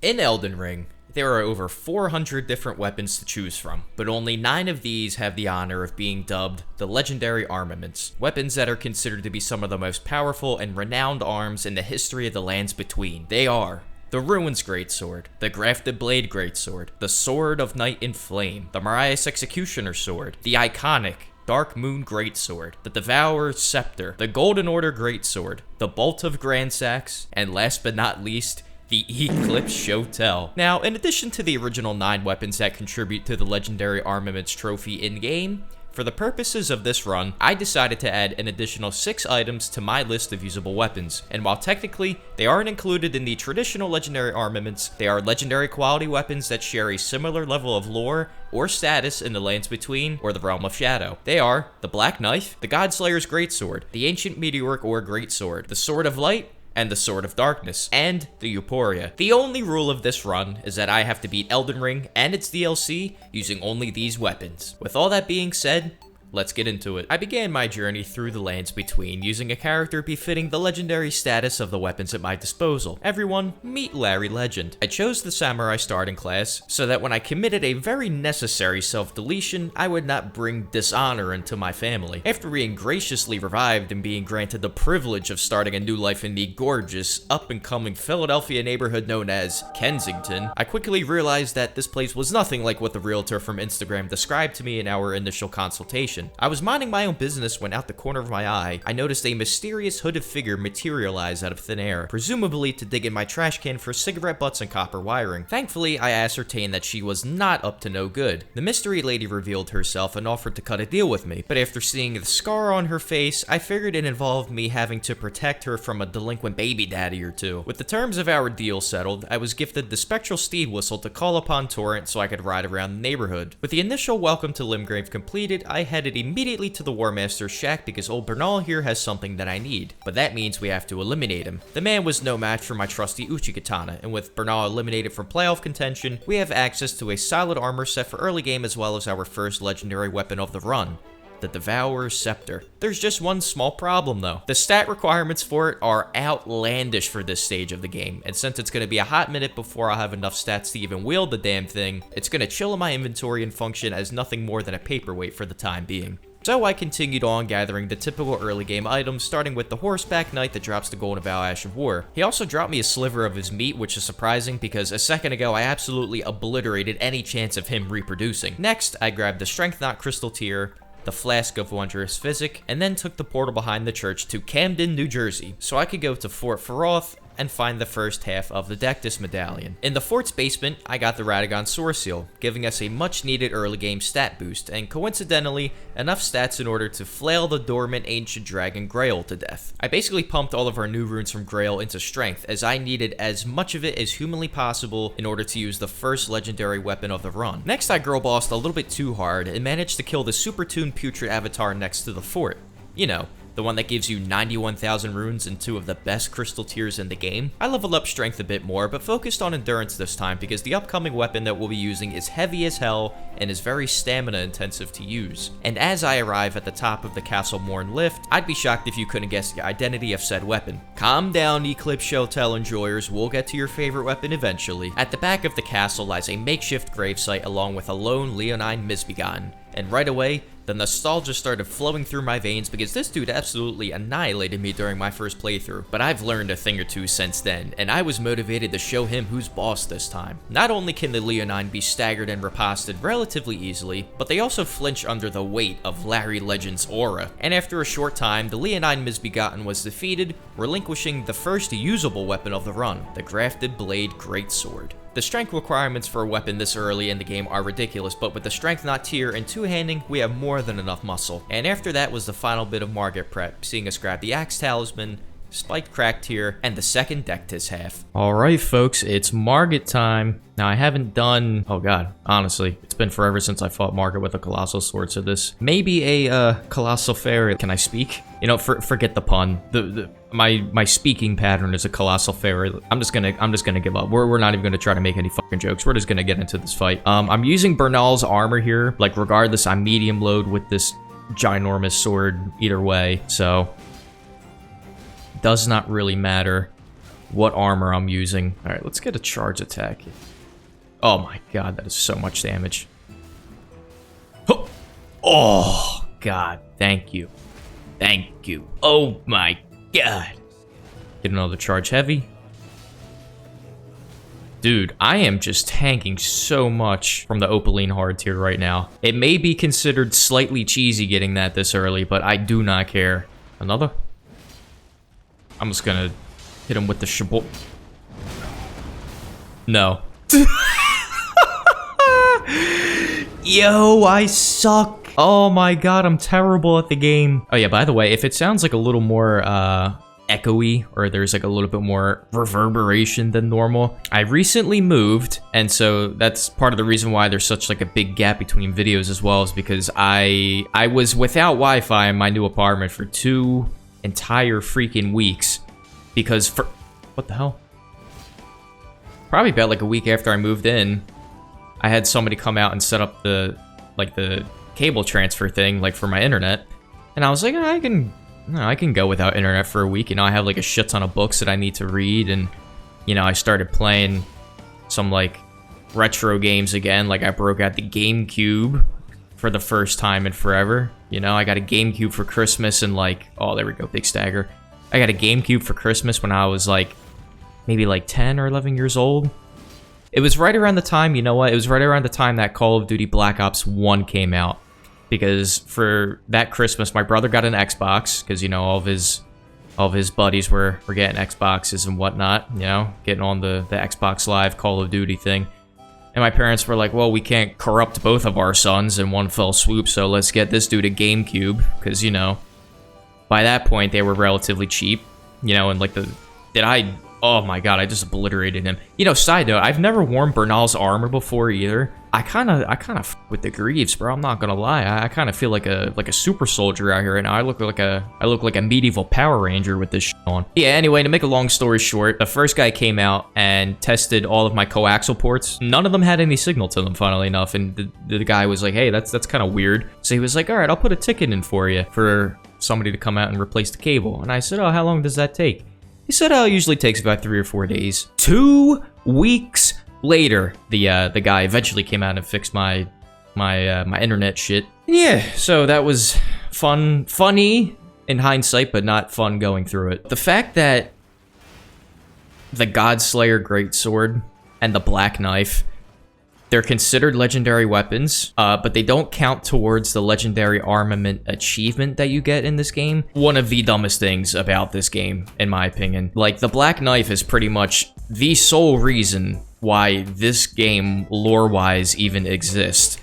In Elden Ring, there are over 400 different weapons to choose from, but only 9 of these have the honor of being dubbed the legendary armaments, weapons that are considered to be some of the most powerful and renowned arms in the history of the lands between. They are the Ruin's Greatsword, the Grafted Blade Greatsword, the Sword of Night in Flame, the Marius Executioner's Sword, the iconic Dark Moon Greatsword, the Devourer's Scepter, the Golden Order Greatsword, the Bolt of Grandsax, and last but not least, the Eclipse Shotel. Now, in addition to the original 9 weapons that contribute to the Legendary Armaments trophy in-game, for the purposes of this run, I decided to add an additional 6 items to my list of usable weapons, and while technically they aren't included in the traditional Legendary Armaments, they are legendary quality weapons that share a similar level of lore or status in the Lands Between or the Realm of Shadow. They are the Black Knife, the Godslayer's Greatsword, the Ancient Meteoric Ore Greatsword, the Sword of Light, and the Sword of Darkness, and the Euphoria. The only rule of this run is that I have to beat Elden Ring and its DLC using only these weapons. With all that being said, let's get into it. I began my journey through the Lands Between using a character befitting the legendary status of the weapons at my disposal. Everyone, meet Larry Legend. I chose the Samurai starting class so that when I committed a very necessary self-deletion, I would not bring dishonor into my family. After being graciously revived and being granted the privilege of starting a new life in the gorgeous, up-and-coming Philadelphia neighborhood known as Kensington, I quickly realized that this place was nothing like what the realtor from Instagram described to me in our initial consultation. I was minding my own business when out the corner of my eye, I noticed a mysterious hooded figure materialize out of thin air, presumably to dig in my trash can for cigarette butts and copper wiring. Thankfully, I ascertained that she was not up to no good. The mystery lady revealed herself and offered to cut a deal with me, but after seeing the scar on her face, I figured it involved me having to protect her from a delinquent baby daddy or two. With the terms of our deal settled, I was gifted the spectral steed whistle to call upon Torrent so I could ride around the neighborhood. With the initial welcome to Limgrave completed, I headed immediately to the War Master's shack because old Bernal here has something that I need, but that means we have to eliminate him. The man was no match for my trusty Uchi Katana, and with Bernal eliminated from playoff contention, we have access to a solid armor set for early game as well as our first legendary weapon of the run, the Devourer's Scepter. There's just one small problem though. The stat requirements for it are outlandish for this stage of the game, and since it's going to be a hot minute before I'll have enough stats to even wield the damn thing, it's going to chill in my inventory and function as nothing more than a paperweight for the time being. So I continued on gathering the typical early game items, starting with the Horseback Knight that drops the Golden Vow Ash of War. He also dropped me a sliver of his meat, which is surprising because a second ago I absolutely obliterated any chance of him reproducing. Next, I grabbed the Strength Knot Crystal Tear, the Flask of Wondrous Physic, and then took the portal behind the church to Camden, New Jersey, so I could go to Fort Feroth and find the first half of the Dectus Medallion. In the fort's basement, I got the Radagon Sword Seal, giving us a much needed early game stat boost, and coincidentally, enough stats in order to flail the dormant ancient dragon Grail to death. I basically pumped all of our new runes from Grail into strength, as I needed as much of it as humanly possible in order to use the first legendary weapon of the run. Next, I girl bossed a little bit too hard and managed to kill the super tuned putrid avatar next to the fort. You know, the one that gives you 91,000 runes and 2 of the best crystal tiers in the game. I leveled up strength a bit more, but focused on endurance this time because the upcoming weapon that we'll be using is heavy as hell and is very stamina intensive to use. And as I arrive at the top of the Castle Morn lift, I'd be shocked if you couldn't guess the identity of said weapon. Calm down, Eclipse Shotel enjoyers, we'll get to your favorite weapon eventually. At the back of the castle lies a makeshift gravesite along with a lone Leonine Misbegotten. And right away, the nostalgia started flowing through my veins because this dude absolutely annihilated me during my first playthrough. But I've learned a thing or two since then, and I was motivated to show him who's boss this time. Not only can the Leonine be staggered and riposted relatively easily, but they also flinch under the weight of Larry Legend's aura. And after a short time, the Leonine Misbegotten was defeated, relinquishing the first usable weapon of the run, the Grafted Blade Greatsword. The strength requirements for a weapon this early in the game are ridiculous, but with the Strength Knot tier and two-handing, we have more than enough muscle. And after that was the final bit of Margit prep, seeing us grab the Axe Talisman, Spiked Crack tier, and the second Dectus half. Alright folks, it's Margit time. Now I haven't done, oh god, honestly, it's been forever since I fought Margit with a Colossal Sword, so this may be a Colossal Fairy. Can I speak? You know, forget the pun. My speaking pattern is a Colossal Fairy. I'm just gonna give up. We're not even gonna try to make any fucking jokes. We're just gonna get into this fight. I'm using Bernal's armor here. Like, regardless, I'm medium load with this ginormous sword either way, so does not really matter. what armor I'm using. All right, let's get a charge attack. Oh my god, that is so much damage. Oh god, thank you. Thank you. Oh my god. Get another charge heavy. Dude, I am just tanking so much from the Opaline hard tier right now. It may be considered slightly cheesy getting that this early, but I do not care. Another? I'm just gonna hit him with the shabot. No. Yo, I suck. Oh my god, I'm terrible at the game. Oh yeah, by the way, if it sounds like a little more echoey, or there's like a little bit more reverberation than normal, I recently moved, and so that's part of the reason why there's such like a big gap between videos as well, is because I was without Wi-Fi in my new apartment for 2 entire freaking weeks, because for what the hell? Probably about like a week after I moved in, I had somebody come out and set up the cable transfer thing, like for my internet, and I was like, I can go without internet for a week. You know, I have like a shit ton of books that I need to read, and you know, I started playing some like retro games again. Like I broke out the GameCube for the first time in forever. You know, I got a GameCube for Christmas, and like, oh, there we go, big stagger. I got a GameCube for Christmas when I was like maybe like 10 or 11 years old. It was right around the time, you know what? It was right around the time that Call of Duty Black Ops 1 came out. Because for that Christmas, my brother got an Xbox, because, you know, all of his buddies were getting Xboxes and whatnot, you know, getting on the Xbox Live Call of Duty thing. And my parents were like, well, we can't corrupt both of our sons in one fell swoop, so let's get this dude a GameCube, because, you know, by that point, they were relatively cheap, you know, and like oh my god, I just obliterated him. You know, side note, I've never worn Bernal's armor before either. I kind of f with the greaves, bro. I'm not gonna lie. I kind of feel like a super soldier out here right now. I look like a medieval Power Ranger with this shit on. Yeah. Anyway, to make a long story short, the first guy came out and tested all of my coaxial ports. None of them had any signal to them, funnily enough. And the guy was like, "Hey, that's kind of weird." So he was like, "All right, I'll put a ticket in for you for somebody to come out and replace the cable." And I said, "Oh, how long does that take?" He said, "Oh, it usually takes about 3 or 4 days." 2 weeks later, the guy eventually came out and fixed my internet shit. Yeah, so that was funny in hindsight, but not fun going through it. The fact that the Godslayer Greatsword and the Black Knife, they're considered legendary weapons, but they don't count towards the legendary armament achievement that you get in this game. One of the dumbest things about this game, in my opinion. Like, the Black Knife is pretty much the sole reason why this game, lore-wise, even exists.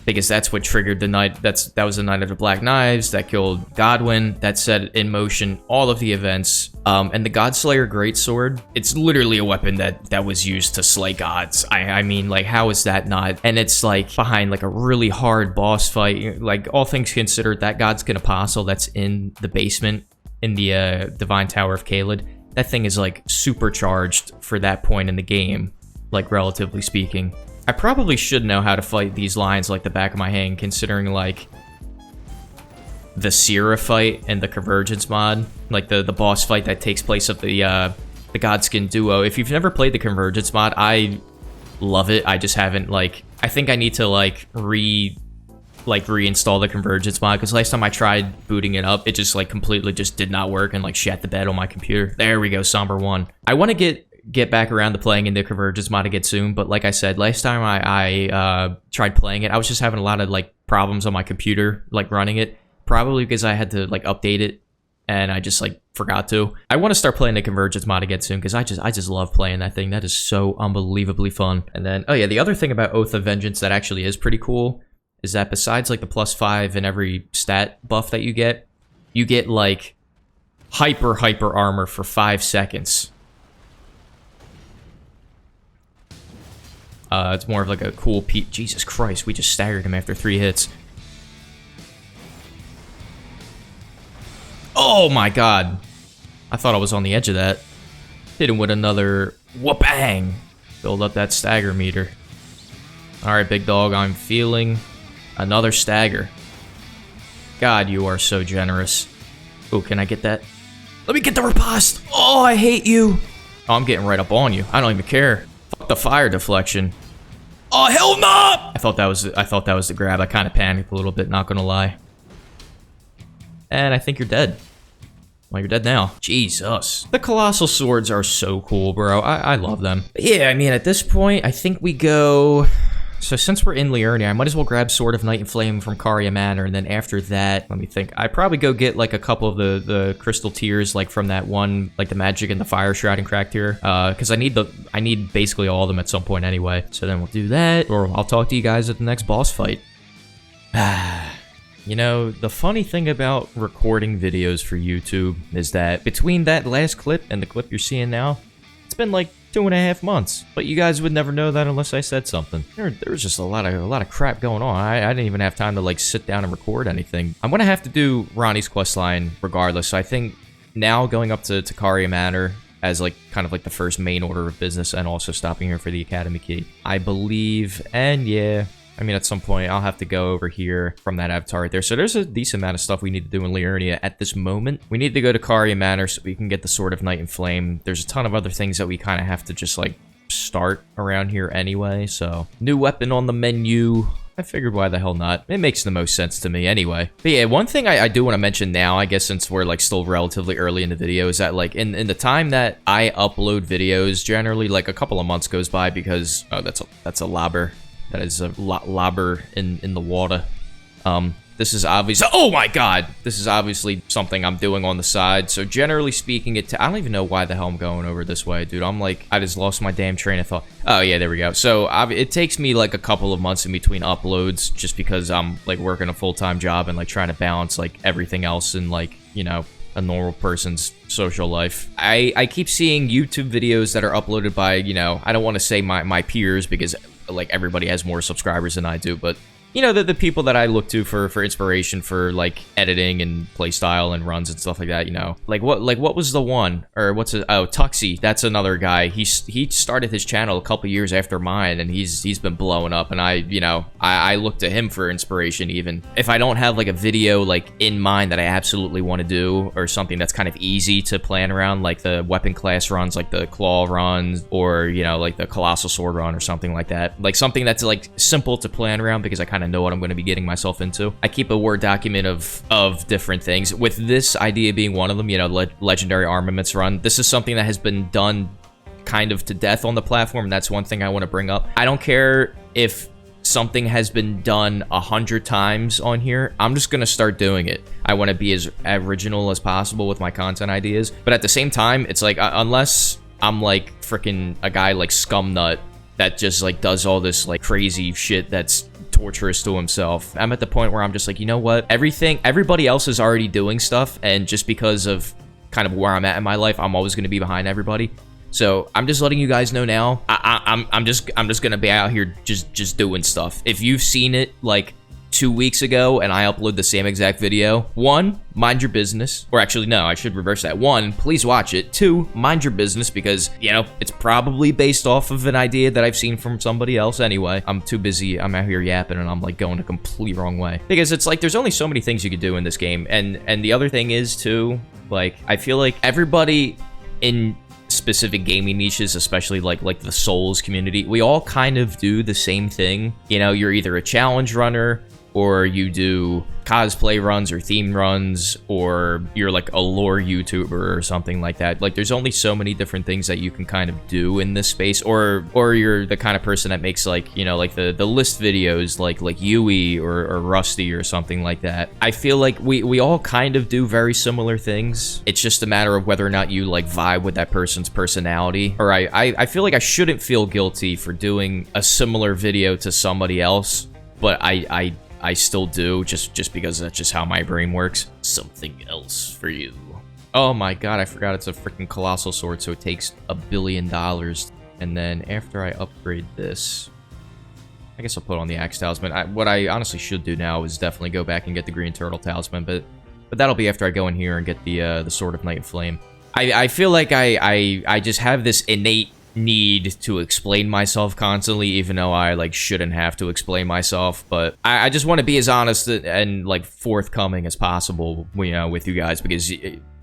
Because that's what triggered the night, that was the Night of the Black Knives, that killed Godwin, that set in motion all of the events. And the Godslayer Greatsword, it's literally a weapon that was used to slay gods. I mean, like, how is that not? And it's like behind like a really hard boss fight. Like, all things considered, that Godskin Apostle that's in the basement in the Divine Tower of Caelid, that thing is like supercharged for that point in the game, like, relatively speaking. I probably should know how to fight these lines like the back of my hand, considering, like, the Sierra fight and the Convergence mod, like the boss fight that takes place of the Godskin duo. If you've never played the Convergence mod, I love it. I just haven't, like, I think I need to, like, reinstall the Convergence mod, because last time I tried booting it up, it just, like, completely just did not work and, like, shat the bed on my computer. There we go, Somber 1. I want to get back around to playing in the Convergence mod again soon, but like I said, last time I tried playing it, I was just having a lot of like problems on my computer, like running it, probably because I had to like update it and I just like forgot to. I want to start playing the Convergence mod again soon, because I just love playing that thing. That is so unbelievably fun. And then, oh yeah, the other thing about Oath of Vengeance that actually is pretty cool is that besides like the +5 in every stat buff that you get like hyper armor for 5 seconds. It's more of like a cool Jesus Christ, we just staggered him after 3 hits. Oh my god. I thought I was on the edge of that. Hit him with another whoop-bang. Build up that stagger meter. Alright, big dog, I'm feeling another stagger. God, you are so generous. Oh, can I get that? Let me get the riposte! Oh, I hate you! Oh, I'm getting right up on you. I don't even care. Fuck the fire deflection. Oh, hell no! I thought that was the grab. I kind of panicked a little bit, not gonna lie. And I think you're dead. Well, you're dead now. Jesus. The Colossal Swords are so cool, bro. I love them. But yeah, I mean, at this point, I think we go... So since we're in Liurnia, I might as well grab Sword of Night and Flame from Caria Manor, and then after that, let me think. I'd probably go get, like, a couple of the Crystal Tears, like, from that one, like, the Magic and the Fire Shroud and Cracked Tear, because I need basically all of them at some point anyway. So then we'll do that, or I'll talk to you guys at the next boss fight. You know, the funny thing about recording videos for YouTube is that between that last clip and the clip you're seeing now, it's been like 2.5 months. But you guys would never know that unless I said something. There was just a lot of crap going on. I didn't even have time to like sit down and record anything. I'm gonna have to do Ronnie's questline regardless. So I think now going up to Caria Manor as like kind of like the first main order of business, and also stopping here for the Academy Key, I believe. And yeah, I mean, at some point, I'll have to go over here from that avatar right there. So there's a decent amount of stuff we need to do in Liurnia at this moment. We need to go to Caria Manor so we can get the Sword of Night and Flame. There's a ton of other things that we kind of have to just, like, start around here anyway. So, new weapon on the menu. I figured why the hell not. It makes the most sense to me anyway. But yeah, one thing I do want to mention now, I guess since we're, like, still relatively early in the video, is that, like, in the time that I upload videos, generally, like, a couple of months goes by because... Oh, that's a lobber. That is a lobber in the water. This is obviously... Oh my god! This is obviously something I'm doing on the side. So generally speaking, I don't even know why the hell I'm going over this way, dude. I'm like... I just lost my damn train of thought. Oh yeah, there we go. So it takes me like a couple of months in between uploads just because I'm like working a full-time job and like trying to balance like everything else in like, you know, a normal person's social life. I keep seeing YouTube videos that are uploaded by, you know, I don't want to say my peers because... like everybody has more subscribers than I do, but you know, the people that I look to for inspiration for like editing and playstyle and runs and stuff like that, you know, like what was the one, or what's it? Oh, Tuxie, that's another guy. He started his channel a couple years after mine, and he's been blowing up, and I look to him for inspiration. Even if I don't have like a video like in mind that I absolutely want to do, or something that's kind of easy to plan around, like the weapon class runs, like the claw runs, or you know, like the colossal sword run or something like that, like something that's like simple to plan around because I kind of know what I'm going to be getting myself into. I keep a Word document of different things, with this idea being one of them, you know, legendary armaments run. This is something that has been done kind of to death on the platform, and that's one thing I want to bring up. I don't care if something has been done 100 times on here. I'm just gonna start doing it. I want to be as original as possible with my content ideas, but at the same time, it's like, unless I'm like freaking a guy like Scumnut that just like does all this like crazy shit that's torturous to himself, I'm at the point where I'm just like, you know what, everybody else is already doing stuff, and just because of kind of where I'm at in my life, I'm always going to be behind everybody. So I'm just letting you guys know now, I'm just gonna be out here just doing stuff. If you've seen it like 2 weeks ago and I upload the same exact video, 1, mind your business. Or actually, no, I should reverse that. 1, please watch it. 2, mind your business, because, you know, it's probably based off of an idea that I've seen from somebody else anyway. I'm too busy. I'm out here yapping and I'm like going a complete wrong way. Because it's like, there's only so many things you could do in this game. And the other thing is too, like, I feel like everybody in specific gaming niches, especially like the Souls community, we all kind of do the same thing. You know, you're either a challenge runner, or you do cosplay runs or theme runs, or you're like a lore YouTuber or something like that. Like, there's only so many different things that you can kind of do in this space, or you're the kind of person that makes like, you know, like the list videos like Yui or Rusty or something like that. I feel like we all kind of do very similar things. It's just a matter of whether or not you like vibe with that person's personality. Or I feel like I shouldn't feel guilty for doing a similar video to somebody else, but I still do, just because that's just how my brain works. Something else for you. Oh my god, I forgot it's a freaking colossal sword, so it takes $1 billion. And then after I upgrade this, I guess I'll put on the axe talisman. What I honestly should do now is definitely go back and get the green turtle talisman, but that'll be after I go in here and get the sword of night and flame. I feel like I just have this innate need to explain myself constantly, even though I like shouldn't have to explain myself, but I just want to be as honest and like forthcoming as possible, you know, with you guys, because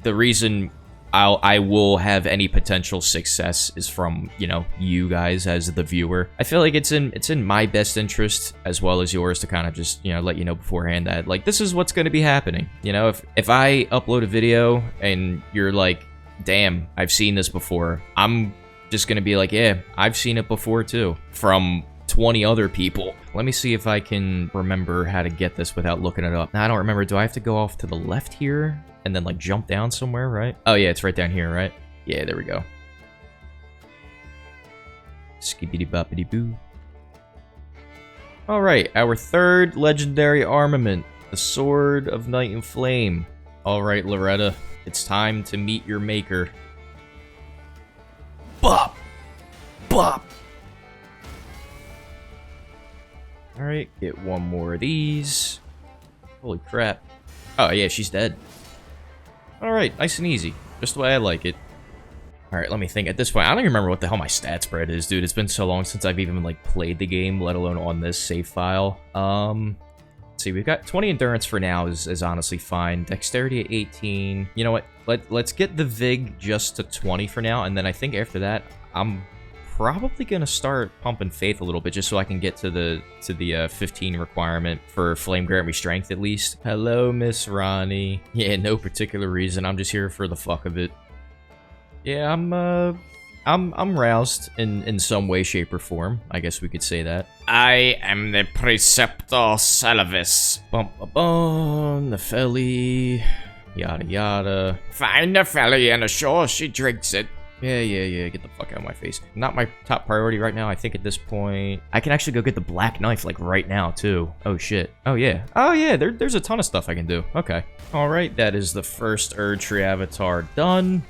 the reason I will have any potential success is from, you know, you guys as the viewer. I feel like it's in my best interest as well as yours to kind of just, you know, let you know beforehand that, like, this is what's going to be happening. You know, if I upload a video and you're like, damn, I've seen this before, I'm just going to be like, yeah, I've seen it before too, from 20 other people. Let me see if I can remember how to get this without looking it up. Now, I don't remember. Do I have to go off to the left here and then, like, jump down somewhere, right? Oh, yeah, it's right down here, right? Yeah, there we go. Skibbity-boppity-boo. All right, our third legendary armament, the Sword of Night and Flame. All right, Loretta, it's time to meet your maker. Bop! Bop! Alright, get one more of these. Holy crap. Oh, yeah, she's dead. Alright, nice and easy. Just the way I like it. Alright, let me think. At this point, I don't even remember what the hell my stat spread is, dude. It's been so long since I've even, like, played the game, let alone on this save file. Let's see, we've got 20 endurance for now is honestly fine. Dexterity at 18. You know what? Let's get the Vig just to 20 for now, and then I think after that, I'm probably gonna start pumping faith a little bit just so I can get to the 15 requirement for Flame Grant Me Strength at least. Hello, Miss Ronnie. Yeah, no particular reason. I'm just here for the fuck of it. Yeah, I'm roused in some way, shape, or form. I guess we could say that. I am the Preceptor Salvis. Bum bum bum. Nepheli. Yada yada. Find Nepheli and assure she drinks it. Yeah, get the fuck out of my face. Not my top priority right now. I think at this point, I can actually go get the black knife, like, right now, too. Oh, shit. Oh, yeah. Oh, yeah, there's a ton of stuff I can do. Okay. All right, that is the first Erdtree avatar done.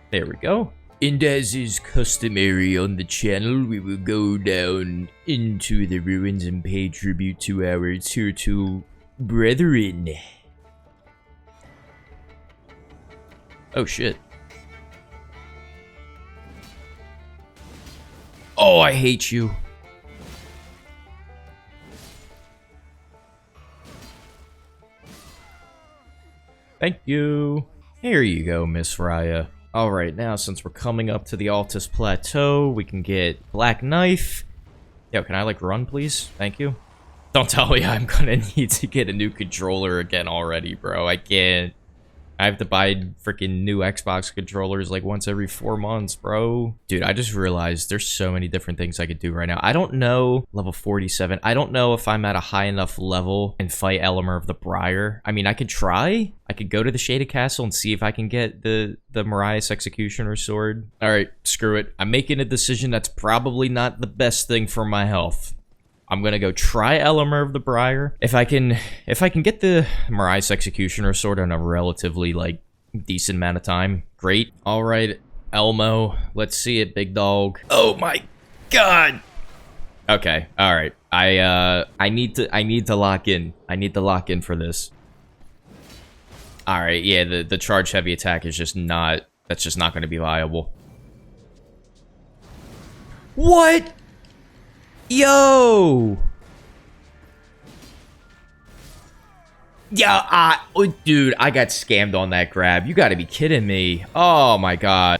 There we go. And as is customary on the channel, we will go down into the ruins and pay tribute to our turtle brethren. Oh, shit. Oh, I hate you. Thank you. Here you go, Miss Raya. Alright, now since we're coming up to the Altus Plateau, we can get Black Knife. Yo, can I, like, run, please? Thank you. Don't tell me I'm gonna need to get a new controller again already, bro. I can't. I have to buy freaking new Xbox controllers like once every 4 months, bro. Dude, I just realized there's so many different things I could do right now. I don't know, level 47. I don't know if I'm at a high enough level and fight Elemer of the Briar. I mean, I could try. I could go to the Shaded Castle and see if I can get the Marias Executioner sword. All right, screw it. I'm making a decision that's probably not the best thing for my health. I'm gonna go try Elemer of the Briar. If I can get the Marias Executioner sword in a relatively, like, decent amount of time, great. All right, Elmo, let's see it, big dog. Oh my god. Okay, all right. I need to lock in. I need to lock in for this. All right, yeah, the charge heavy attack is just not. That's just not going to be viable. What? Yo! Yeah, oh, dude, I got scammed on that grab. You gotta be kidding me. Oh my god.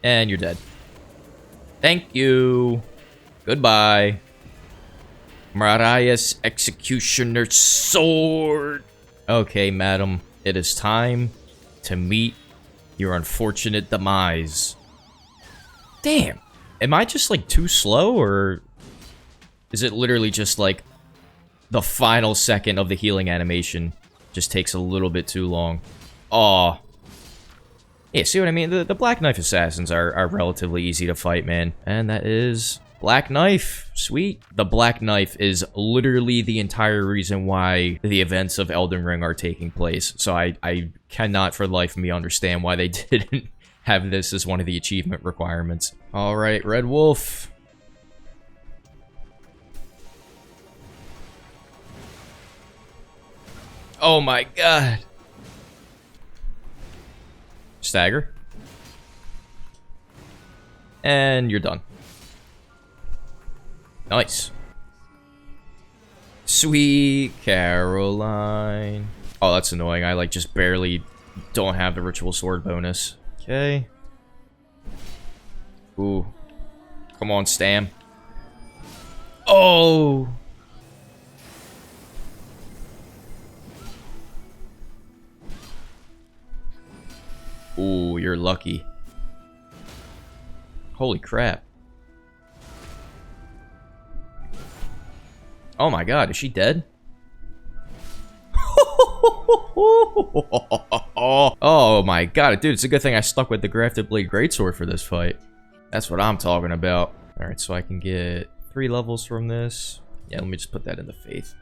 And you're dead. Thank you. Goodbye. Marias Executioner Sword. Okay, madam. It is time to meet your unfortunate demise. Damn. Am I just, like, too slow, or is it literally just, like, the final second of the healing animation just takes a little bit too long? Aw. Yeah, see what I mean? The Black Knife Assassins are relatively easy to fight, man. And that is Black Knife. Sweet. The Black Knife is literally the entire reason why the events of Elden Ring are taking place. So I cannot for the life of me understand why they didn't have this as one of the achievement requirements. Alright, Red Wolf. Oh my god. Stagger. And you're done. Nice. Sweet Caroline. Oh, that's annoying. I, like, just barely don't have the ritual sword bonus. Okay. Ooh. Come on, Stam. Oh! Ooh, you're lucky. Holy crap. Oh my god, is she dead? Oh my god, dude, it's a good thing I stuck with the Grafted Blade Greatsword for this fight. That's what I'm talking about. Alright, so I can get 3 levels from this. Yeah, let me just put that into Faith.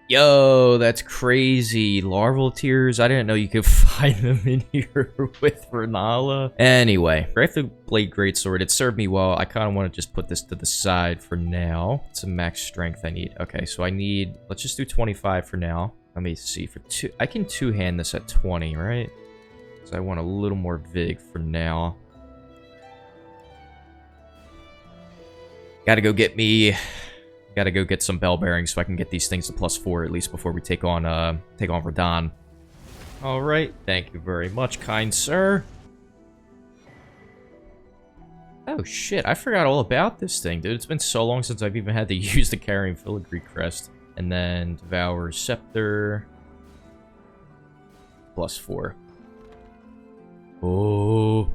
Yo, that's crazy. Larval Tears, I didn't know you could find them in here with Renala. Anyway, Grafted Blade Greatsword, it served me well. I kind of want to just put this to the side for now. It's a max strength I need. Okay, so I need, let's just do 25 for now. Let me see, for 2, I can 2-hand this at 20, right? So I want a little more Vig for now. Gotta go get some bell bearings so I can get these things to +4 at least before we take on Radahn. Alright, thank you very much, kind sir. Oh shit, I forgot all about this thing, dude. It's been so long since I've even had to use the Carrying Filigree Crest. And then Devour Scepter. +4. Oh.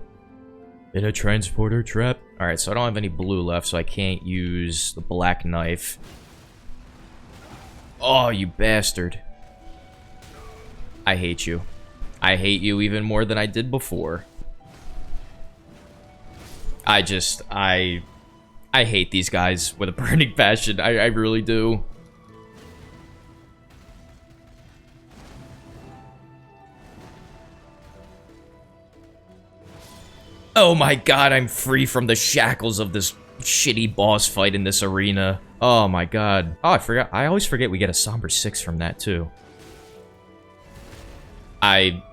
In a transporter trap. Alright, so I don't have any blue left, so I can't use the black knife. Oh, you bastard. I hate you. I hate you even more than I did before. I hate these guys with a burning passion. I really do. Oh my god, I'm free from the shackles of this shitty boss fight in this arena. Oh my god. Oh, I forgot. I always forget we get a Somber 6 from that, too. I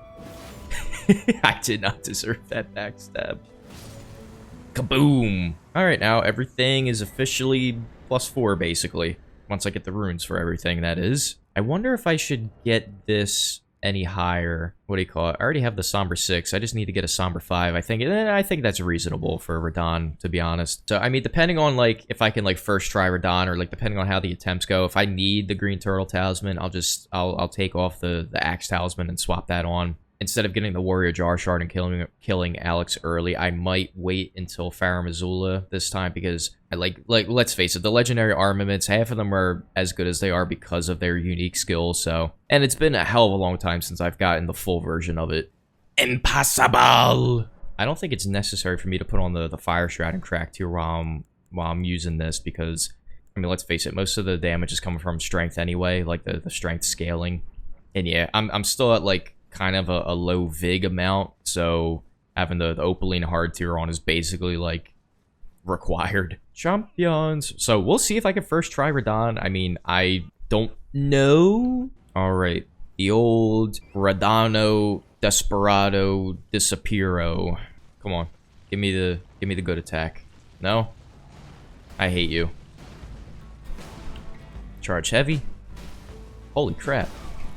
did not deserve that backstab. Kaboom! Alright, now everything is officially +4, basically. Once I get the runes for everything, that is. I wonder if I should get this any higher. What do you call it? I already have the Somber 6. I just need to get a Somber 5. I think that's reasonable for Radahn, to be honest. So, I mean, depending on, like, if I can, like, first try Radahn, or, like, depending on how the attempts go, if I need the Green Turtle Talisman, I'll take off the Axe Talisman and swap that on. Instead of getting the Warrior Jar Shard and killing Alex early, I might wait until Farum Azula this time, because I like, let's face it, the legendary armaments, half of them are as good as they are because of their unique skills, so. And it's been a hell of a long time since I've gotten the full version of it. Impossible! I don't think it's necessary for me to put on the Fire Shroud and Crack Tier while I'm using this, because, I mean, let's face it, most of the damage is coming from strength anyway, like the strength scaling. And yeah, I'm still at, like, kind of a low Vig amount, so having the Opaline hard tier on is basically, like, required. Champions! So we'll see if I can first try Radahn. I mean, I don't know. Alright, the old Radano Desperado Disappearo. Come on, give me the good attack. No? I hate you. Charge heavy. Holy crap.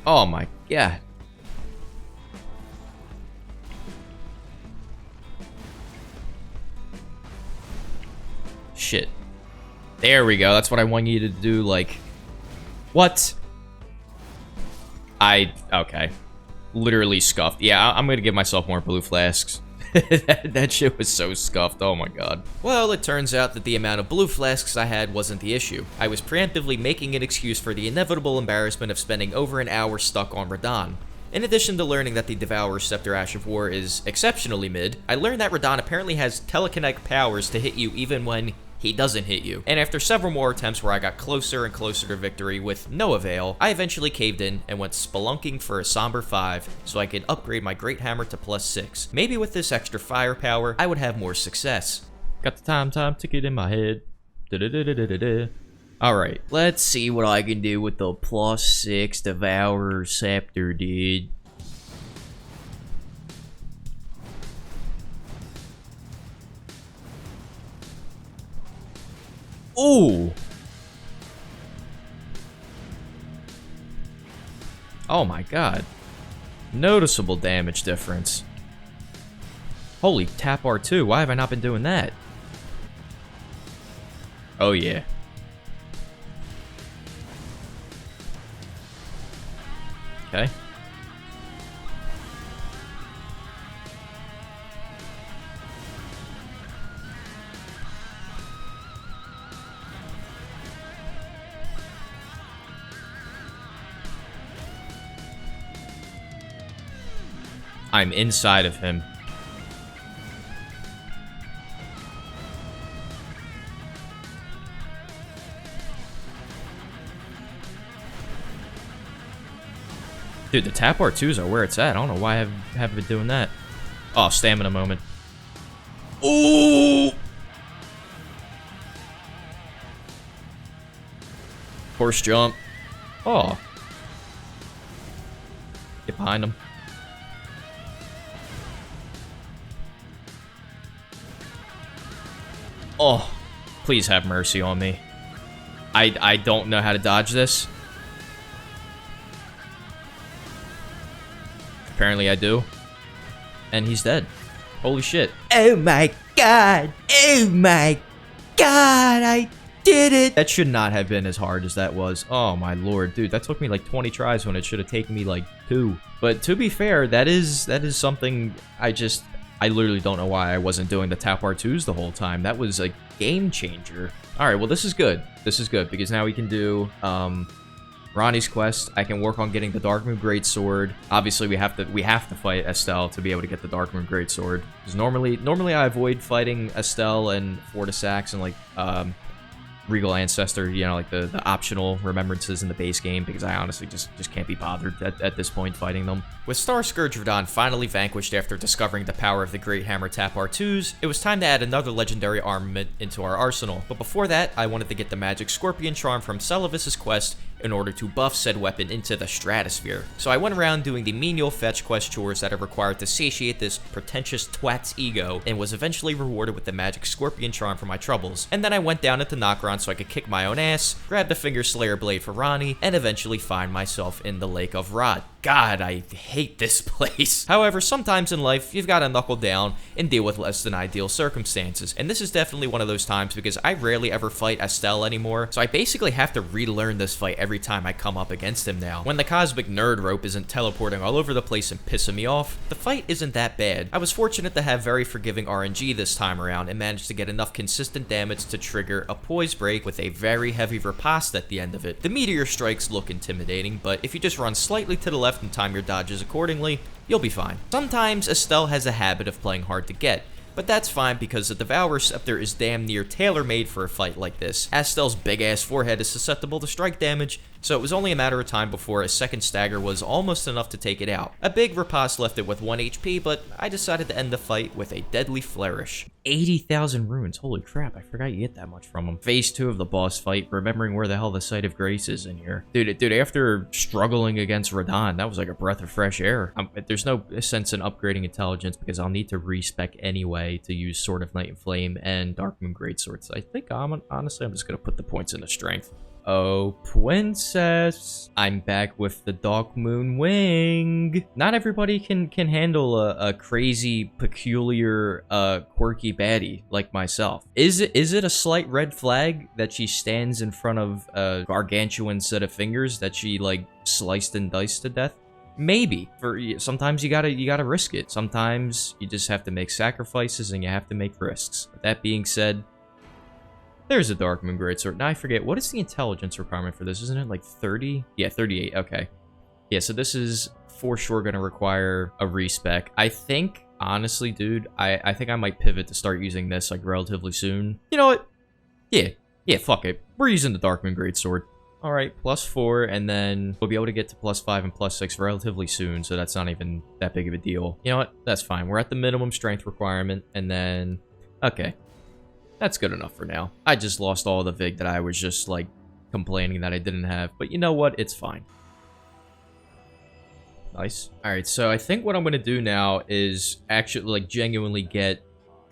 Oh my god. Shit. There we go. That's what I want you to do, like... What? Okay. Literally scuffed. Yeah, I'm gonna give myself more blue flasks. That shit was so scuffed. Oh my god. Well, it turns out that the amount of blue flasks I had wasn't the issue. I was preemptively making an excuse for the inevitable embarrassment of spending over an hour stuck on Radahn. In addition to learning that the Devourer Scepter Ash of War is exceptionally mid, I learned that Radahn apparently has telekinetic powers to hit you even when he doesn't hit you. And after several more attempts where I got closer and closer to victory with no avail, I eventually caved in and went spelunking for a Somber 5 so I could upgrade my Great Hammer to +6. Maybe with this extra firepower, I would have more success. Got the time ticket in my head. Alright, let's see what I can do with the +6 Devourer Scepter, dude. Ooh! Oh my god. Noticeable damage difference. Holy, tap R2. Why have I not been doing that? Oh yeah. Okay. I'm inside of him. Dude, the tap R2s are where it's at. I don't know why I haven't been doing that. Oh, stamina moment. Ooh! Horse jump. Oh. Get behind him. Oh, please have mercy on me. I don't know how to dodge this. Apparently I do. And he's dead. Holy shit. Oh my god. Oh my god. I did it. That should not have been as hard as that was. Oh my lord. Dude, that took me like 20 tries when it should have taken me like 2. But to be fair, that is something I literally don't know why I wasn't doing the tap R2s the whole time. That was a game changer. Alright, well this is good. This is good because now we can do Ronnie's quest. I can work on getting the Darkmoon Greatsword. Obviously, we have to fight Estelle to be able to get the Darkmoon Greatsword. Because normally I avoid fighting Estelle and Fortisax and like Regal Ancestor, you know, like the optional remembrances in the base game, because I honestly just can't be bothered at this point fighting them. With Star Scourge Radahn finally vanquished after discovering the power of the Great Hammer Tap R2s, it was time to add another legendary armament into our arsenal. But before that, I wanted to get the Magic Scorpion Charm from Celavis's quest in order to buff said weapon into the stratosphere. So I went around doing the menial fetch quest chores that are required to satiate this pretentious twat's ego, and was eventually rewarded with the Magic Scorpion Charm for my troubles. And then I went down into Nokron so I could kick my own ass, grab the Finger Slayer Blade for Ronnie, and eventually find myself in the Lake of Rot. God, I hate this place. However, sometimes in life, you've got to knuckle down and deal with less than ideal circumstances. And this is definitely one of those times because I rarely ever fight Estelle anymore, so I basically have to relearn this fight every time I come up against him now. When the Cosmic Nerd Rope isn't teleporting all over the place and pissing me off, the fight isn't that bad. I was fortunate to have very forgiving RNG this time around and managed to get enough consistent damage to trigger a poise break with a very heavy riposte at the end of it. The meteor strikes look intimidating, but if you just run slightly to the left and time your dodges accordingly, you'll be fine. Sometimes Estelle has a habit of playing hard to get, but that's fine because the Devour Scepter is damn near tailor-made for a fight like this. Estelle's big-ass forehead is susceptible to strike damage, so it was only a matter of time before a second stagger was almost enough to take it out. A big riposte left it with 1 HP, but I decided to end the fight with a deadly flourish. 80,000 runes, holy crap, I forgot you get that much from them. Phase 2 of the boss fight, remembering where the hell the Site of Grace is in here. Dude, after struggling against Radahn, that was like a breath of fresh air. There's no sense in upgrading intelligence because I'll need to respec anyway to use Sword of Night and Flame and Darkmoon Greatsword. So I think honestly, I'm just gonna put the points into strength. Oh, princess. I'm back with the Darkmoon Wing. Not everybody can handle a crazy, peculiar, quirky baddie like myself. Is it a slight red flag that she stands in front of a gargantuan set of fingers that she, like, sliced and diced to death? Maybe. Sometimes you gotta risk it. Sometimes you just have to make sacrifices and you have to make risks. With that being said, there's a Darkmoon Greatsword. Now I forget, what is the intelligence requirement for this? Isn't it like 30? Yeah, 38, okay. Yeah, so this is for sure gonna require a respec. I think, honestly, dude, I think I might pivot to start using this like relatively soon. You know what? Yeah, fuck it. We're using the Darkmoon Greatsword. Alright, +4, and then we'll be able to get to +5 and +6 relatively soon, so that's not even that big of a deal. You know what? That's fine. We're at the minimum strength requirement, and then... Okay. That's good enough for now. I just lost all the Vig that I was just, like, complaining that I didn't have. But you know what? It's fine. Nice. Alright, so I think what I'm going to do now is actually, like, genuinely get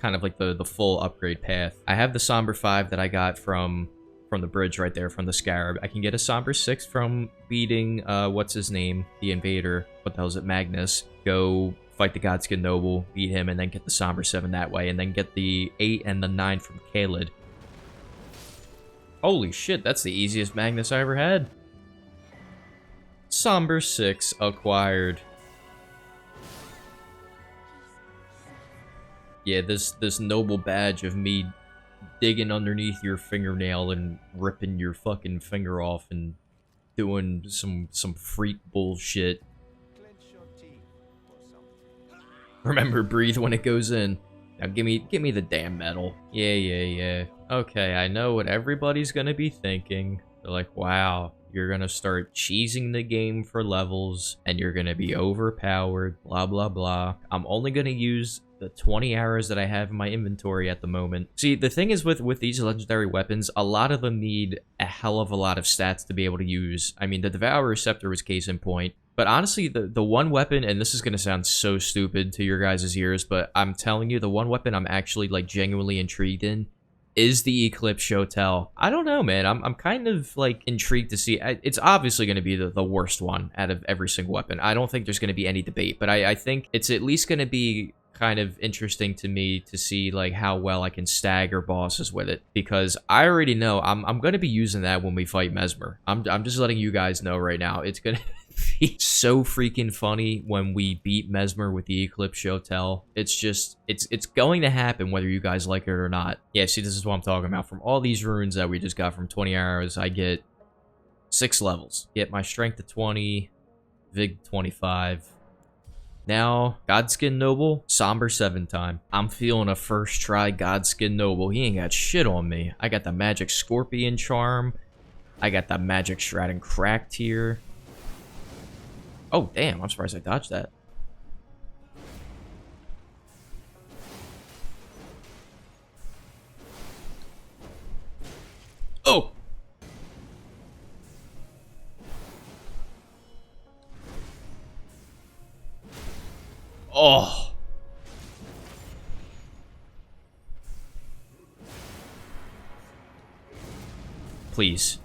kind of, like, the full upgrade path. I have the Somber 5 that I got from from the bridge right there, from the Scarab. I can get a Somber 6 from beating, what's his name? The Invader. What the hell is it? Magnus. Go fight the Godskin Noble, beat him, and then get the Somber 7 that way, and then get the 8 and the 9 from Khalid. Holy shit, that's the easiest Magnus I ever had. Somber 6 acquired. Yeah, this noble badge of me digging underneath your fingernail and ripping your fucking finger off and doing some freak bullshit. Remember, breathe when it goes in. Now give me the damn medal. Yeah. Okay, I know what everybody's gonna be thinking. They're like, wow, you're gonna start cheesing the game for levels, and you're gonna be overpowered, blah blah blah. I'm only gonna use the 20 arrows that I have in my inventory at the moment. See, the thing is with these legendary weapons, a lot of them need a hell of a lot of stats to be able to use. I mean, the Devourer Scepter was case in point. But honestly, the one weapon, and this is going to sound so stupid to your guys' ears, but I'm telling you, the one weapon I'm actually, like, genuinely intrigued in is the Eclipse Shotel. I don't know, man. I'm kind of, like, intrigued to see. It's obviously going to be the worst one out of every single weapon. I don't think there's going to be any debate, but I think it's at least going to be kind of interesting to me to see, like, how well I can stagger bosses with it, because I already know I'm going to be using that when we fight Mesmer. I'm just letting you guys know right now. It's going to be so freaking funny when we beat Mesmer with the Eclipse Shotel. It's just, it's going to happen whether you guys like it or not. Yeah, see, this is what I'm talking about. From all these runes that we just got from 20 arrows, I get 6 levels. Get my strength to 20, Vig 25. Now, Godskin Noble, Somber 7 time. I'm feeling a first try Godskin Noble. He ain't got shit on me. I got the Magic Scorpion Charm. I got the Magic Shroud and Cracked here. Oh, damn. I'm surprised I dodged that. Oh! Oh! Please.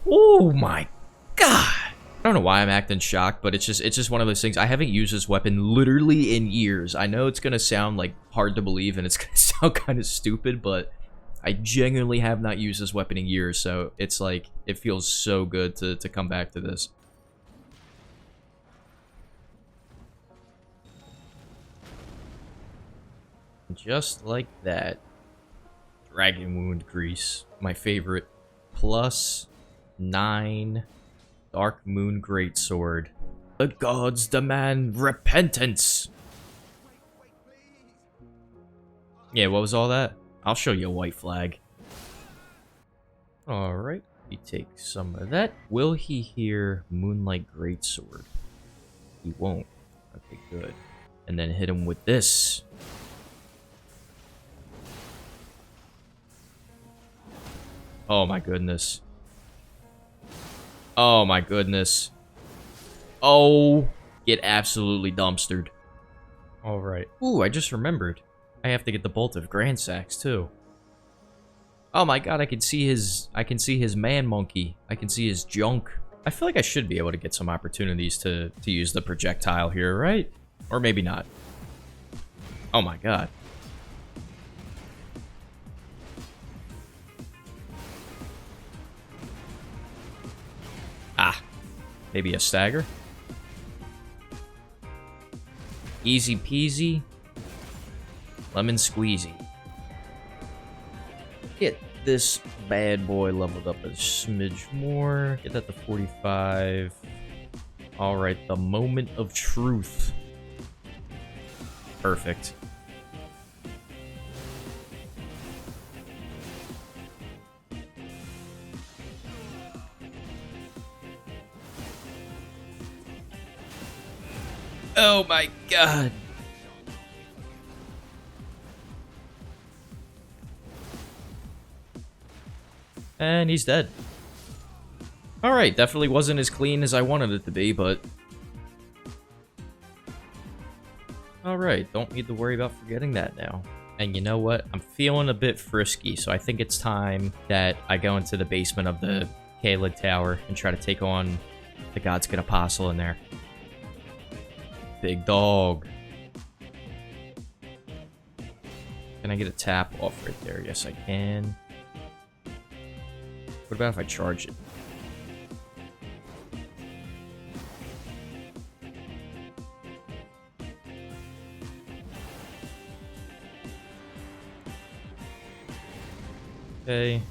Oh my god! I don't know why I'm acting shocked, but it's just one of those things. I haven't used this weapon literally in years. I know it's gonna sound like hard to believe and it's gonna sound kind of stupid, but I genuinely have not used this weapon in years, so it's like, it feels so good to come back to this. Just like that. Dragon Wound Grease, my favorite. Plus 9 Dark Moon Greatsword. The gods demand repentance! Yeah, what was all that? I'll show you a white flag. Alright, we take some of that. Will he hear Moonlight Greatsword? He won't. Okay, good. And then hit him with this. Oh my goodness. Oh my goodness. Oh, get absolutely dumpstered. Alright. Ooh, I just remembered. I have to get the Bolt of Grandsax too. Oh my god, I can see his man monkey. I can see his junk. I feel like I should be able to get some opportunities to use the projectile here, right? Or maybe not. Oh my god. Ah, maybe a stagger. Easy peasy. Lemon squeezy. Get this bad boy leveled up a smidge more. Get that to 45. Alright, the moment of truth. Perfect. Oh my god. And he's dead. Alright, definitely wasn't as clean as I wanted it to be, but... Alright, don't need to worry about forgetting that now. And you know what? I'm feeling a bit frisky, so I think it's time that I go into the basement of the Kaled Tower and try to take on the Godskin Apostle in there. Big dog. Can I get a tap off right there? Yes, I can. What about if I charge it? Okay.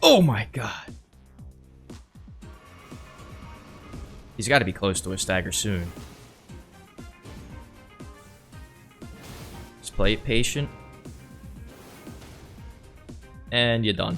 Oh my god. He's got to be close to a stagger soon. Just play it patient. And you're done.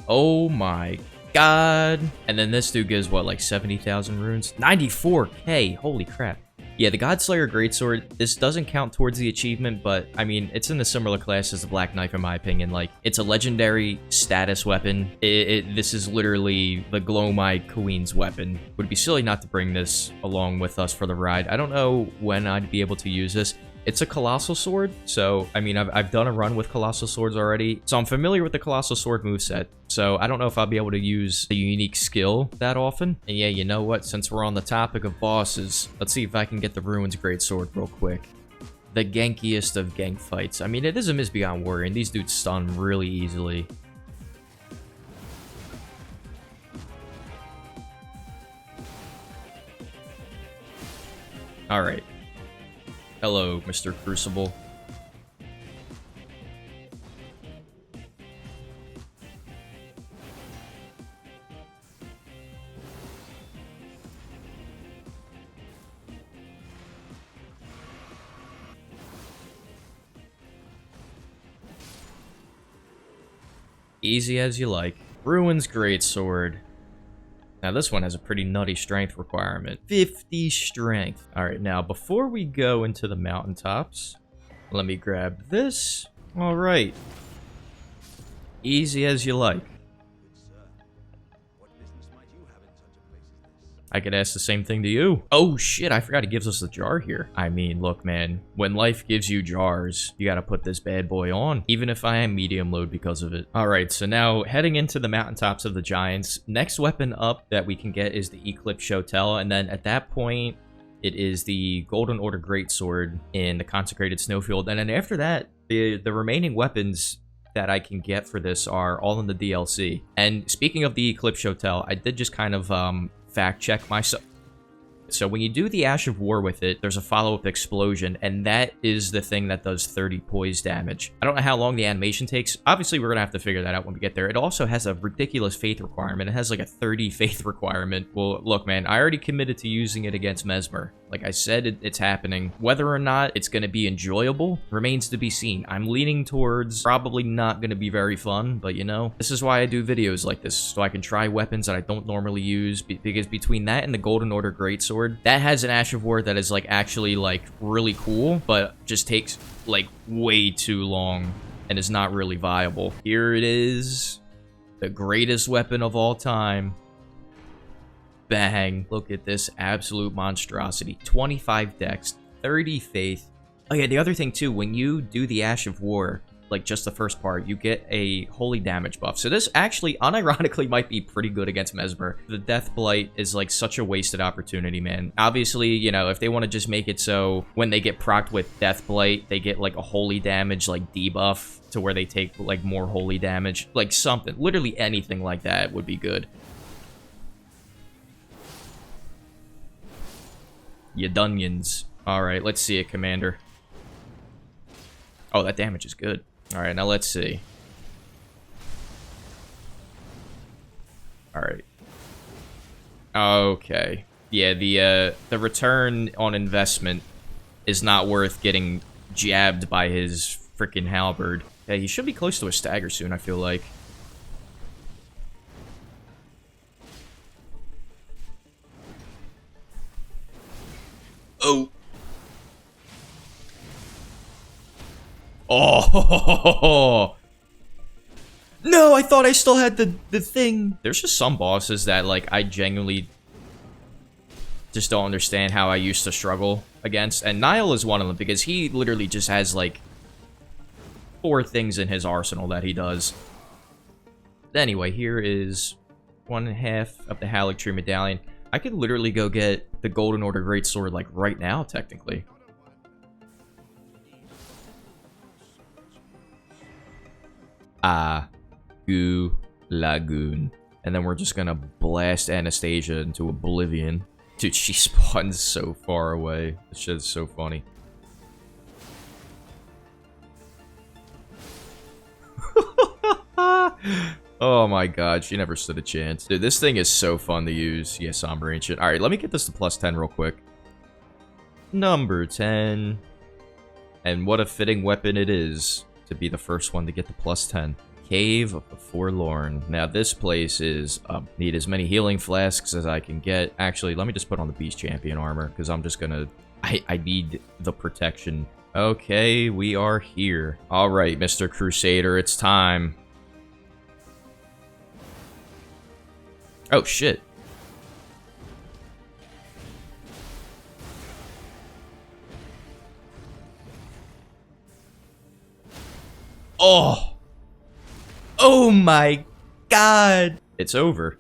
Oh my god. And then this dude gives, what, like 70,000 runes? 94k! Holy crap. Yeah, the Godslayer Greatsword, this doesn't count towards the achievement, but, I mean, it's in a similar class as the Black Knife, in my opinion. Like, it's a legendary status weapon. This is literally the Glowmite Queen's weapon. Would be silly not to bring this along with us for the ride. I don't know when I'd be able to use this. It's a Colossal Sword, so, I mean, I've done a run with Colossal Swords already, so I'm familiar with the Colossal Sword moveset, so I don't know if I'll be able to use the unique skill that often. And yeah, you know what, since we're on the topic of bosses, let's see if I can get the Ruins Greatsword real quick. The gankiest of gank fights. I mean, it is a miss beyond worry, and these dudes stun really easily. Alright. Hello, Mr. Crucible. Easy as you like. Ruins Greatsword. Now, this one has a pretty nutty strength requirement. 50 strength. Alright, now, before we go into the mountaintops, let me grab this. Alright. Easy as you like. I could ask the same thing to you. Oh shit, I forgot he gives us the jar here. I mean, look man, when life gives you jars, you gotta put this bad boy on, even if I am medium load because of it. Alright, so now heading into the mountaintops of the giants, next weapon up that we can get is the Eclipse Shotel, and then at that point, it is the Golden Order Greatsword in the Consecrated Snowfield, and then after that, the remaining weapons that I can get for this are all in the DLC. And speaking of the Eclipse Shotel, I did just kind of, fact check myself. So when you do the Ash of War with it, there's a follow-up explosion, and that is the thing that does 30 poise damage. I don't know how long the animation takes. Obviously, we're gonna have to figure that out when we get there. It also has a ridiculous faith requirement. It has like a 30 faith requirement. Well, look, man, I already committed to using it against Mesmer. Like I said, it's happening. Whether or not it's gonna be enjoyable remains to be seen. I'm leaning towards probably not gonna be very fun, but you know, this is why I do videos like this, so I can try weapons that I don't normally use, because between that and the Golden Order Greatsword, that has an Ash of War that is like actually like really cool, but just takes like way too long and is not really viable. Here it is, the greatest weapon of all time. Bang. Look at this absolute monstrosity. 25 dex, 30 faith. Oh yeah, the other thing too, when you do the Ash of War, like just the first part, you get a holy damage buff. So this actually, unironically, might be pretty good against Mesmer. The Death Blight is like such a wasted opportunity, man. Obviously, you know, if they want to just make it so when they get procced with Death Blight, they get like a holy damage like debuff to where they take like more holy damage. Like something, literally anything like that would be good. Ya Dunions. Alright, let's see it, Commander. Oh, that damage is good. Alright, now let's see. Alright. Okay. Yeah, the return on investment is not worth getting jabbed by his freaking halberd. Yeah, he should be close to a stagger soon, I feel like. Oh! Oh! No, I thought I still had the thing. There's just some bosses that, like, I genuinely... just don't understand how I used to struggle against. And Niall is one of them, because he literally just has, like, 4 things in his arsenal that he does. Anyway, here is 1/2 of the Haligtree Medallion. I could literally go get the Golden Order Greatsword, like, right now, technically. Goo Lagoon. And then we're just gonna blast Anastasia into oblivion. Dude, she spawns so far away. This shit is so funny. Oh my god, she never stood a chance. Dude, this thing is so fun to use. Yeah, Somber Ancient. Alright, let me get this to +10 real quick. Number 10. And what a fitting weapon it is to be the first one to get the +10. Cave of the Forlorn. Now, this place is need as many healing flasks as I can get. Actually, let me just put on the Beast Champion armor, because I'm just gonna... I need the protection. Okay, we are here. Alright, Mr. Crusader, it's time. Oh, shit. Oh! Oh my god! It's over.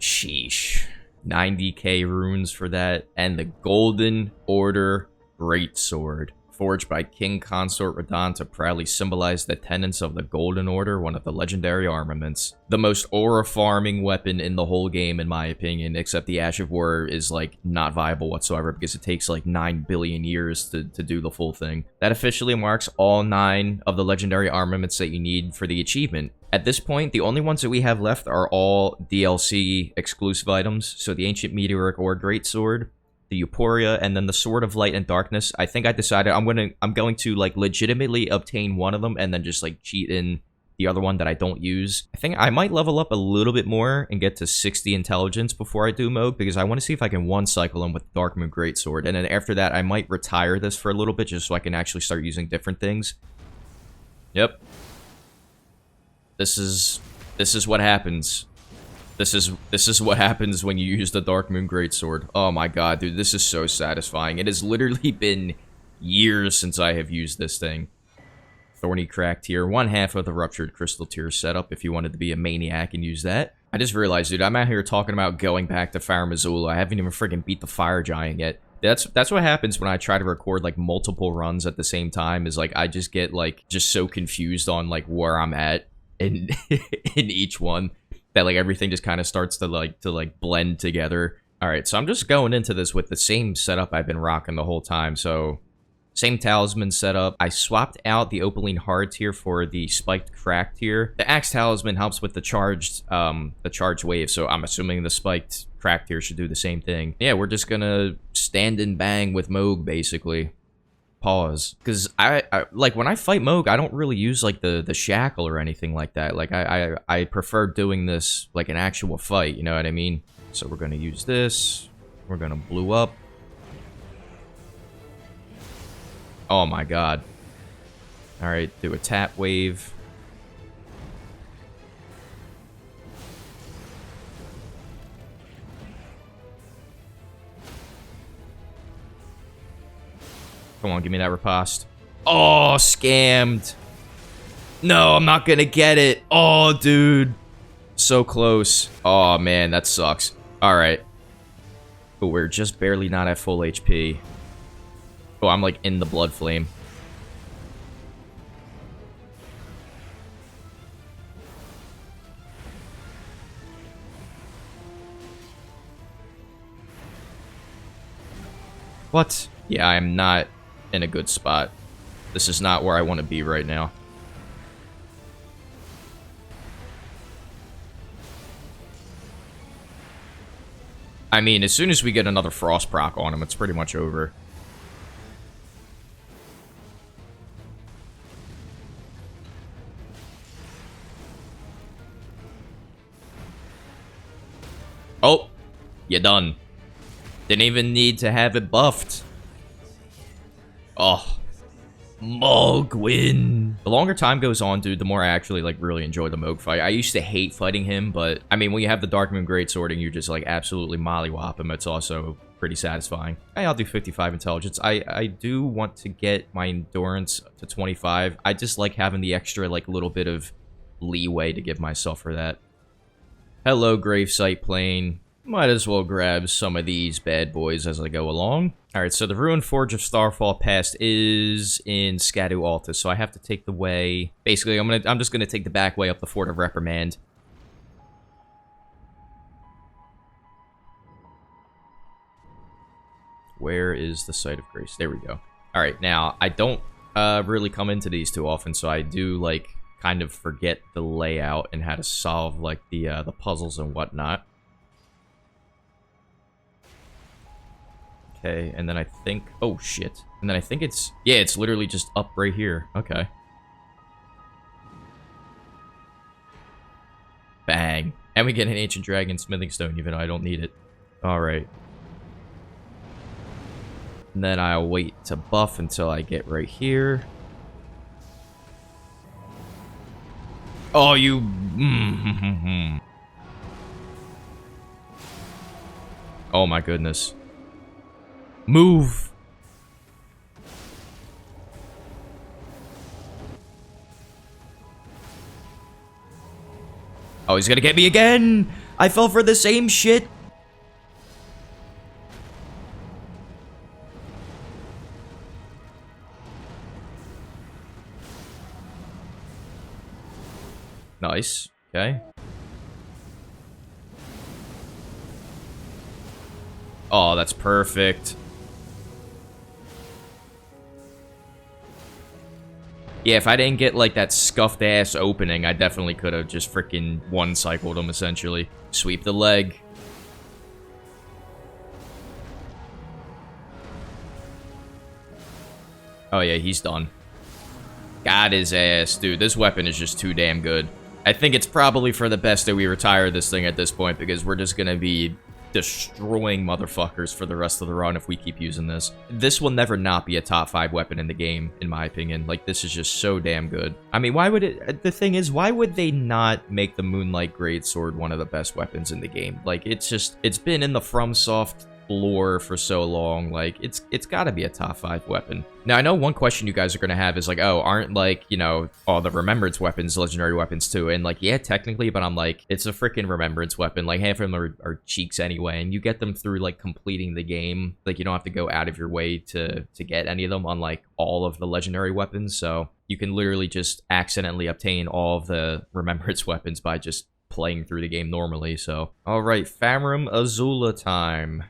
Sheesh. 90k runes for that. And the Golden Order Greatsword. Forged by King Consort Radahn to proudly symbolize the tenets of the Golden Order, one of the legendary armaments. The most aura farming weapon in the whole game, in my opinion, except the Ash of War is, like, not viable whatsoever because it takes, like, 9 billion years to do the full thing. That officially marks all 9 of the legendary armaments that you need for the achievement. At this point, the only ones that we have left are all DLC exclusive items, so the Ancient Meteoric Ore Greatsword, the Euphoria, and then the Sword of Light and Darkness. I think I decided I'm going to like legitimately obtain one of them and then just like cheat in the other one that I don't use. I think I might level up a little bit more and get to 60 intelligence before I do mode, because I want to see if I can one cycle them with Darkmoon Greatsword, and then after that I might retire this for a little bit just so I can actually start using different things. Yep. This is what happens. This is what happens when you use the Darkmoon Greatsword. Oh my god, dude, this is so satisfying. It has literally been years since I have used this thing. Thorny Crack tier, 1/2 of the Ruptured Crystal tier setup if you wanted to be a maniac and use that. I just realized, dude, I'm out here talking about going back to Fire Missoula. I haven't even freaking beat the Fire Giant yet. That's what happens when I try to record like multiple runs at the same time, is like I just get like just so confused on like where I'm at in in each one, that like everything just kind of starts to blend together. All right, so I'm just going into this with the same setup I've been rocking the whole time. So same talisman setup. I swapped out the Opaline Hard tier for the Spiked Crack tier. The Axe Talisman helps with the charged wave, so I'm assuming the Spiked Crack tier should do the same thing. Yeah, we're just gonna stand and bang with Moog, basically. Pause. Because I like, when I fight Moog, I don't really use, like, the shackle or anything like that. Like, I prefer doing this like an actual fight, you know what I mean? So we're gonna use this. We're gonna blue up. Oh my god. Alright, do a tap wave. Come on, give me that riposte. Oh, scammed. No, I'm not gonna get it. Oh, dude. So close. Oh, man, that sucks. Alright. But we're just barely not at full HP. Oh, I'm like in the Blood Flame. What? Yeah, I am not in a good spot. This is not where I want to be right now. I mean, as soon as we get another Frost proc on him, it's pretty much over. Oh, you're done. Didn't even need to have it buffed. Oh, Mogwin. The longer time goes on, dude, the more I actually, like, really enjoy the Moog fight. I used to hate fighting him, but, I mean, when you have the Darkmoon Greatsword and you just, like, absolutely mollywop him, it's also pretty satisfying. Hey, I'll do 55 intelligence. I do want to get my endurance to 25. I just like having the extra, like, little bit of leeway to give myself for that. Hello, Gravesite Plane. Might as well grab some of these bad boys as I go along. Alright, so the Ruined Forge of Starfall Past is in Scadu Altus, so I have to take the way... Basically, I'm just gonna take the back way up the Fort of Reprimand. Where is the Site of Grace? There we go. Alright, now, I don't really come into these too often, so I do, like, kind of forget the layout and how to solve, like, the puzzles and whatnot. Okay, and then I think... Oh, shit. And then I think it's... Yeah, it's literally just up right here. Okay. Bang. And we get an Ancient Dragon Smithing Stone, even though I don't need it. Alright. And then I'll wait to buff until I get right here. Oh, you... Oh, my goodness. Move! Oh, he's gonna get me again! I fell for the same shit! Nice. Okay. Oh, that's perfect. Yeah, if I didn't get, like, that scuffed-ass opening, I definitely could have just freaking one-cycled him, essentially. Sweep the leg. Oh, yeah, he's done. Got his ass. Dude, this weapon is just too damn good. I think it's probably for the best that we retire this thing at this point, because we're just gonna be destroying motherfuckers for the rest of the run if we keep using this. This will never not be a top 5 weapon in the game, in my opinion. Like, this is just so damn good. I mean, why would it... The thing is, why would they not make the Moonlight Greatsword one of the best weapons in the game? Like, it's just... It's been in the FromSoft lore for so long. Like, it's gotta be a top 5 weapon. Now, I know one question you guys are gonna have is like, oh, aren't, like, you know, all the Remembrance weapons legendary weapons too? And like, yeah, technically, but I'm like, it's a freaking Remembrance weapon. Like, half of them are cheeks anyway, and you get them through, like, completing the game. Like, you don't have to go out of your way to get any of them, unlike all of the legendary weapons. So you can literally just accidentally obtain all of the Remembrance weapons by just playing through the game normally. So, all right, Farum Azula time.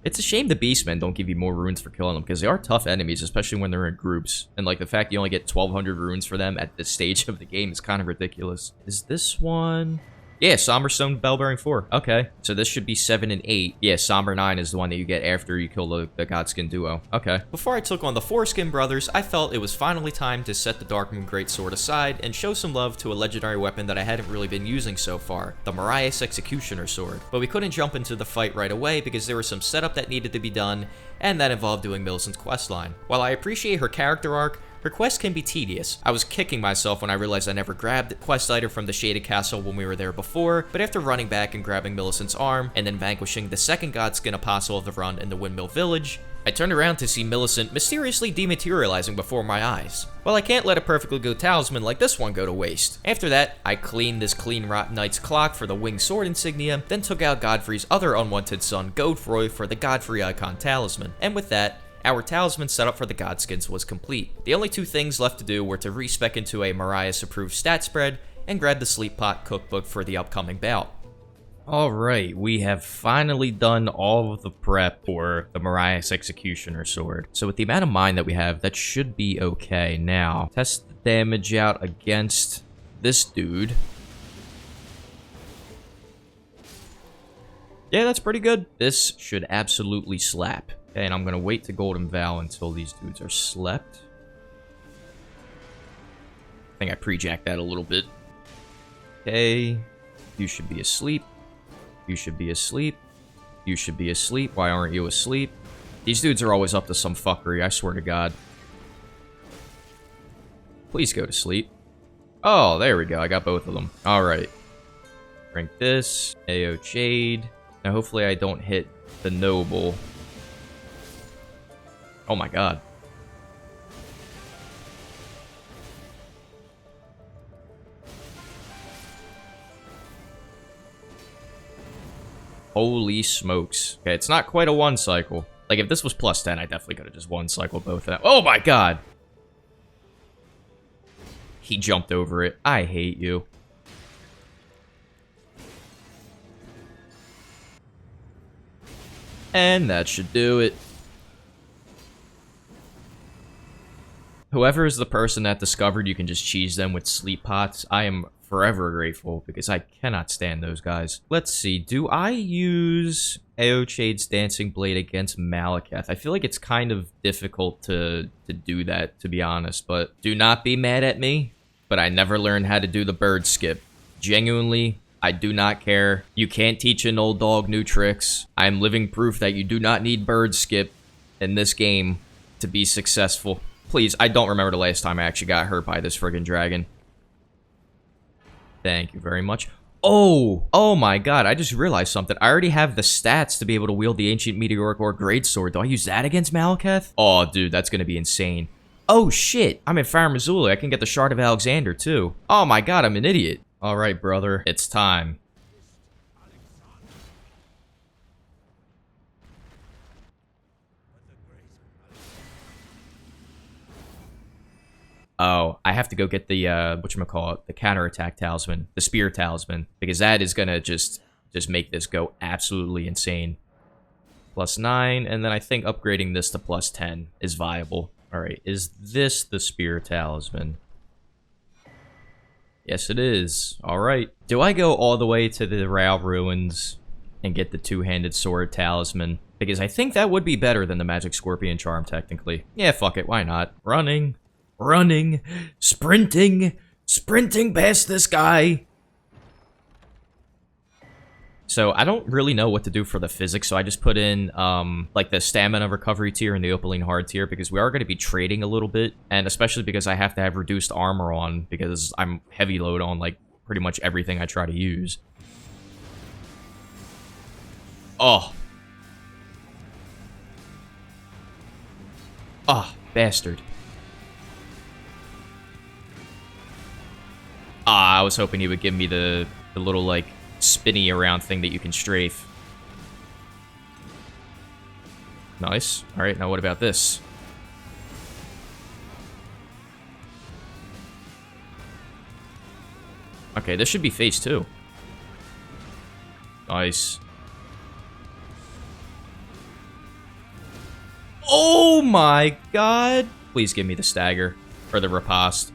It's a shame the Beastmen don't give you more runes for killing them, because they are tough enemies, especially when they're in groups. And, like, the fact you only get 1,200 runes for them at this stage of the game is kind of ridiculous. Is this one... Yeah, Somberstone Bellbearing 4. Okay. So this should be 7 and 8. Yeah, Somber 9 is the one that you get after you kill the Godskin duo. Okay. Before I took on the Foreskin brothers, I felt it was finally time to set the Darkmoon Greatsword aside and show some love to a legendary weapon that I hadn't really been using so far, the Marias Executioner Sword. But we couldn't jump into the fight right away because there was some setup that needed to be done, and that involved doing Millicent's questline. While I appreciate her character arc, her quests can be tedious. I was kicking myself when I realized I never grabbed the quest item from the Shaded Castle when we were there before, but after running back and grabbing Millicent's arm, and then vanquishing the second Godskin Apostle of the run in the Windmill Village, I turned around to see Millicent mysteriously dematerializing before my eyes. Well, I can't let a perfectly good talisman like this one go to waste. After that, I cleaned this Clean Rot Knight's clock for the winged sword insignia, then took out Godfrey's other unwanted son, Godfroy, for the Godfrey icon talisman, and with that, our talisman setup for the Godskins was complete. The only 2 things left to do were to respec into a Marias-approved stat spread and grab the Sleep Pot cookbook for the upcoming bout. Alright, we have finally done all of the prep for the Marias Executioner Sword. So with the amount of mine that we have, that should be okay. Now, test the damage out against this dude. Yeah, that's pretty good. This should absolutely slap. Okay, and I'm gonna wait to Golden Vow until these dudes are slept. I think I pre-jacked that a little bit. Okay, you should be asleep. You should be asleep. You should be asleep. Why aren't you asleep? These dudes are always up to some fuckery, I swear to God. Please go to sleep. Oh, there we go. I got both of them. Alright. Rank this. AO Jade. Now, hopefully I don't hit the Noble. Oh my God. Holy smokes. Okay, it's not quite a one cycle. Like, if this was plus 10, I definitely could have just one cycled both of them. Oh my God! He jumped over it. I hate you. And that should do it. Whoever is the person that discovered you can just cheese them with sleep pots, I am forever grateful, because I cannot stand those guys. Let's see, do I use Aochade's Dancing Blade against Malekith? I feel like it's kind of difficult to do that, to be honest, but do not be mad at me, but I never learned how to do the bird skip. Genuinely, I do not care. You can't teach an old dog new tricks. I am living proof that you do not need bird skip in this game to be successful. Please, I don't remember the last time I actually got hurt by this friggin' dragon. Thank you very much. Oh my God, I just realized something. I already have the stats to be able to wield the Ancient Meteoric Ore Greatsword. Do I use that against Malekith? Oh, dude, that's gonna be insane. Oh, shit. I'm in Fire Missoula. I can get the Shard of Alexander, too. Oh my God, I'm an idiot. All right, brother. It's time. Oh, I have to go get the, whatchamacallit, the counterattack talisman, the spear talisman, because that is gonna just make this go absolutely insane. +9, and then I think upgrading this to +10 is viable. Alright, is this the spear talisman? Yes, it is. Alright. Do I go all the way to the Rao Ruins and get the two-handed sword talisman? Because I think that would be better than the Magic Scorpion Charm, technically. Yeah, fuck it, why not? Running. Running, sprinting past this guy. So I don't really know what to do for the physics, so I just put in like the stamina recovery tier and the Opaline hard tier, because we are going to be trading a little bit, and especially because I have to have reduced armor on, because I'm heavy load on like pretty much everything I try to use. Oh. Ah, bastard. Ah, I was hoping he would give me the little, like, spinny around thing that you can strafe. Nice. Alright, now what about this? Okay, this should be phase 2. Nice. Oh my God! Please give me the stagger. Or the riposte.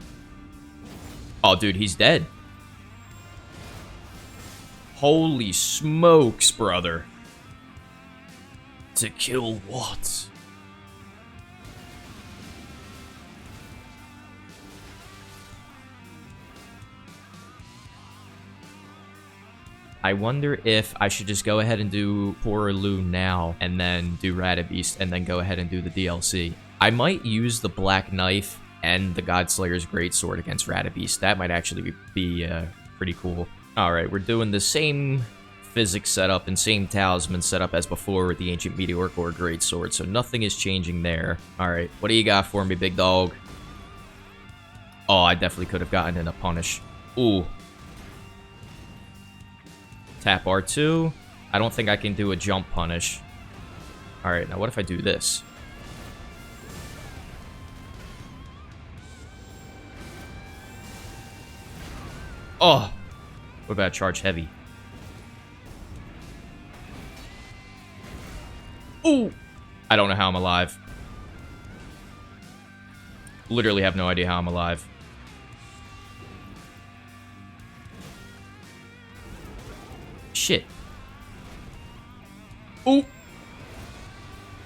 Oh, dude, he's dead. Holy smokes, brother. To kill what? I wonder if I should just go ahead and do Poraloo now, and then do Radabeast, and then go ahead and do the DLC. I might use the Black Knife and the Godslayer's Greatsword against Radabeast. That might actually be pretty cool. Alright, we're doing the same physics setup and same talisman setup as before with the Ancient Meteoric Ore Greatsword, so nothing is changing there. Alright, what do you got for me, big dog? Oh, I definitely could have gotten in a punish. Ooh. Tap R2. I don't think I can do a jump punish. Alright, now what if I do this? Oh! What about charge heavy? Ooh! I don't know how I'm alive. Literally have no idea how I'm alive. Shit. Ooh!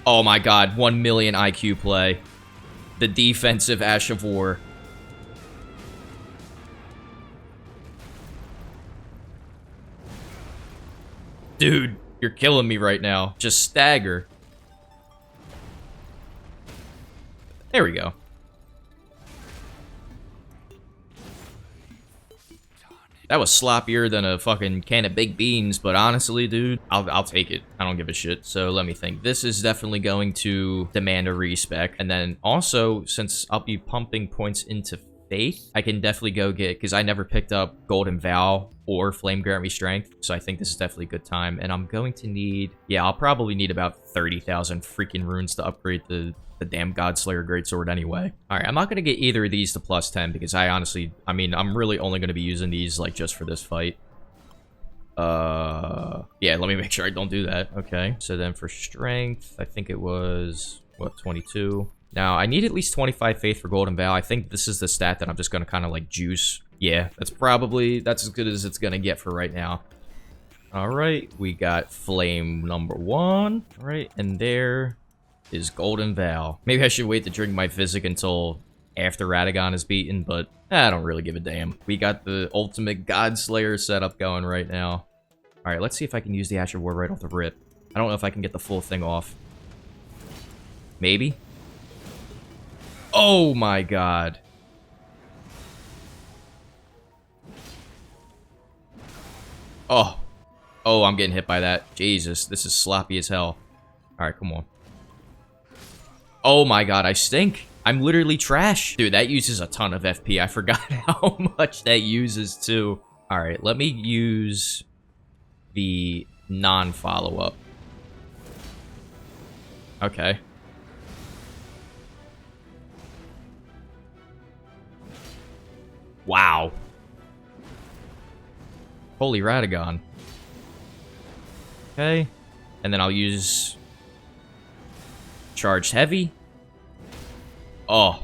Oh my God, 1 million IQ play. The defensive Ash of War. Dude, you're killing me right now. Just stagger. There we go. That was sloppier than a fucking can of baked beans, but honestly, dude, I'll take it. I don't give a shit. So let me think. This is definitely going to demand a respec. And then also, since I'll be pumping points into Faith, I can definitely go get, because I never picked up Golden Vow or Flame Grant Me Strength, so I think this is definitely a good time. And I'm going to need, yeah, I'll probably need about 30,000 freaking runes to upgrade the damn Godslayer Greatsword anyway. Alright, I'm not going to get either of these to plus 10 because I mean, I'm really only going to be using these, like, just for this fight. Yeah, let me make sure I don't do that. Okay, so then for strength, I think it was, what, 22? Now, I need at least 25 faith for Golden Vow. I think this is the stat that I'm just going to kind of, like, juice. Yeah, that's as good as it's going to get for right now. Alright, we got flame number 1. Alright, and there is Golden Vow. Maybe I should wait to drink my physic until after Radagon is beaten, but I don't really give a damn. We got the ultimate Godslayer setup going right now. Alright, let's see if I can use the Asher Ward right off the rip. I don't know if I can get the full thing off. Maybe? Oh my god. Oh. Oh, I'm getting hit by that. Jesus, this is sloppy as hell. Alright, come on. Oh my god, I stink. I'm literally trash. Dude, that uses a ton of FP. I forgot how much that uses, too. Alright, let me use the non-follow-up. Okay. Wow. Holy Radagon. Okay. And then I'll use Charged Heavy. Oh.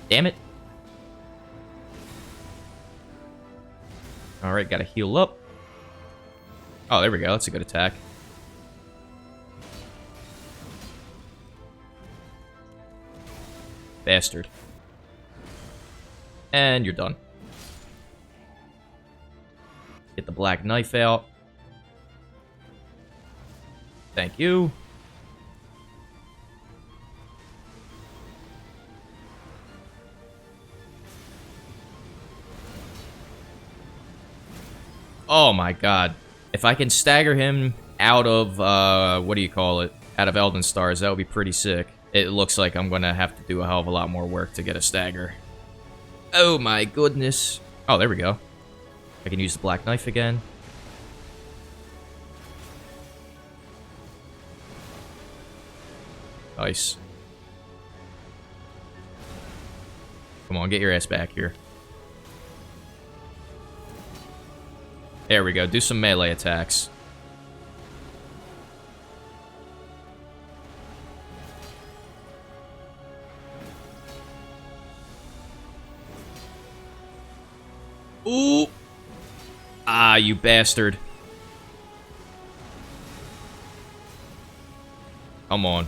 Damn it. Alright, gotta heal up. Oh, there we go. That's a good attack. Bastard. And you're done. Get the black knife out. Thank you. Oh my god. If I can stagger him out of, what do you call it? Out of Elden Stars, that would be pretty sick. It looks like I'm gonna have to do a hell of a lot more work to get a stagger. Oh my goodness. Oh, there we go. I can use the black knife again. Nice. Come on, get your ass back here. There we go. Do some melee attacks. Ooh! Ah, you bastard. Come on.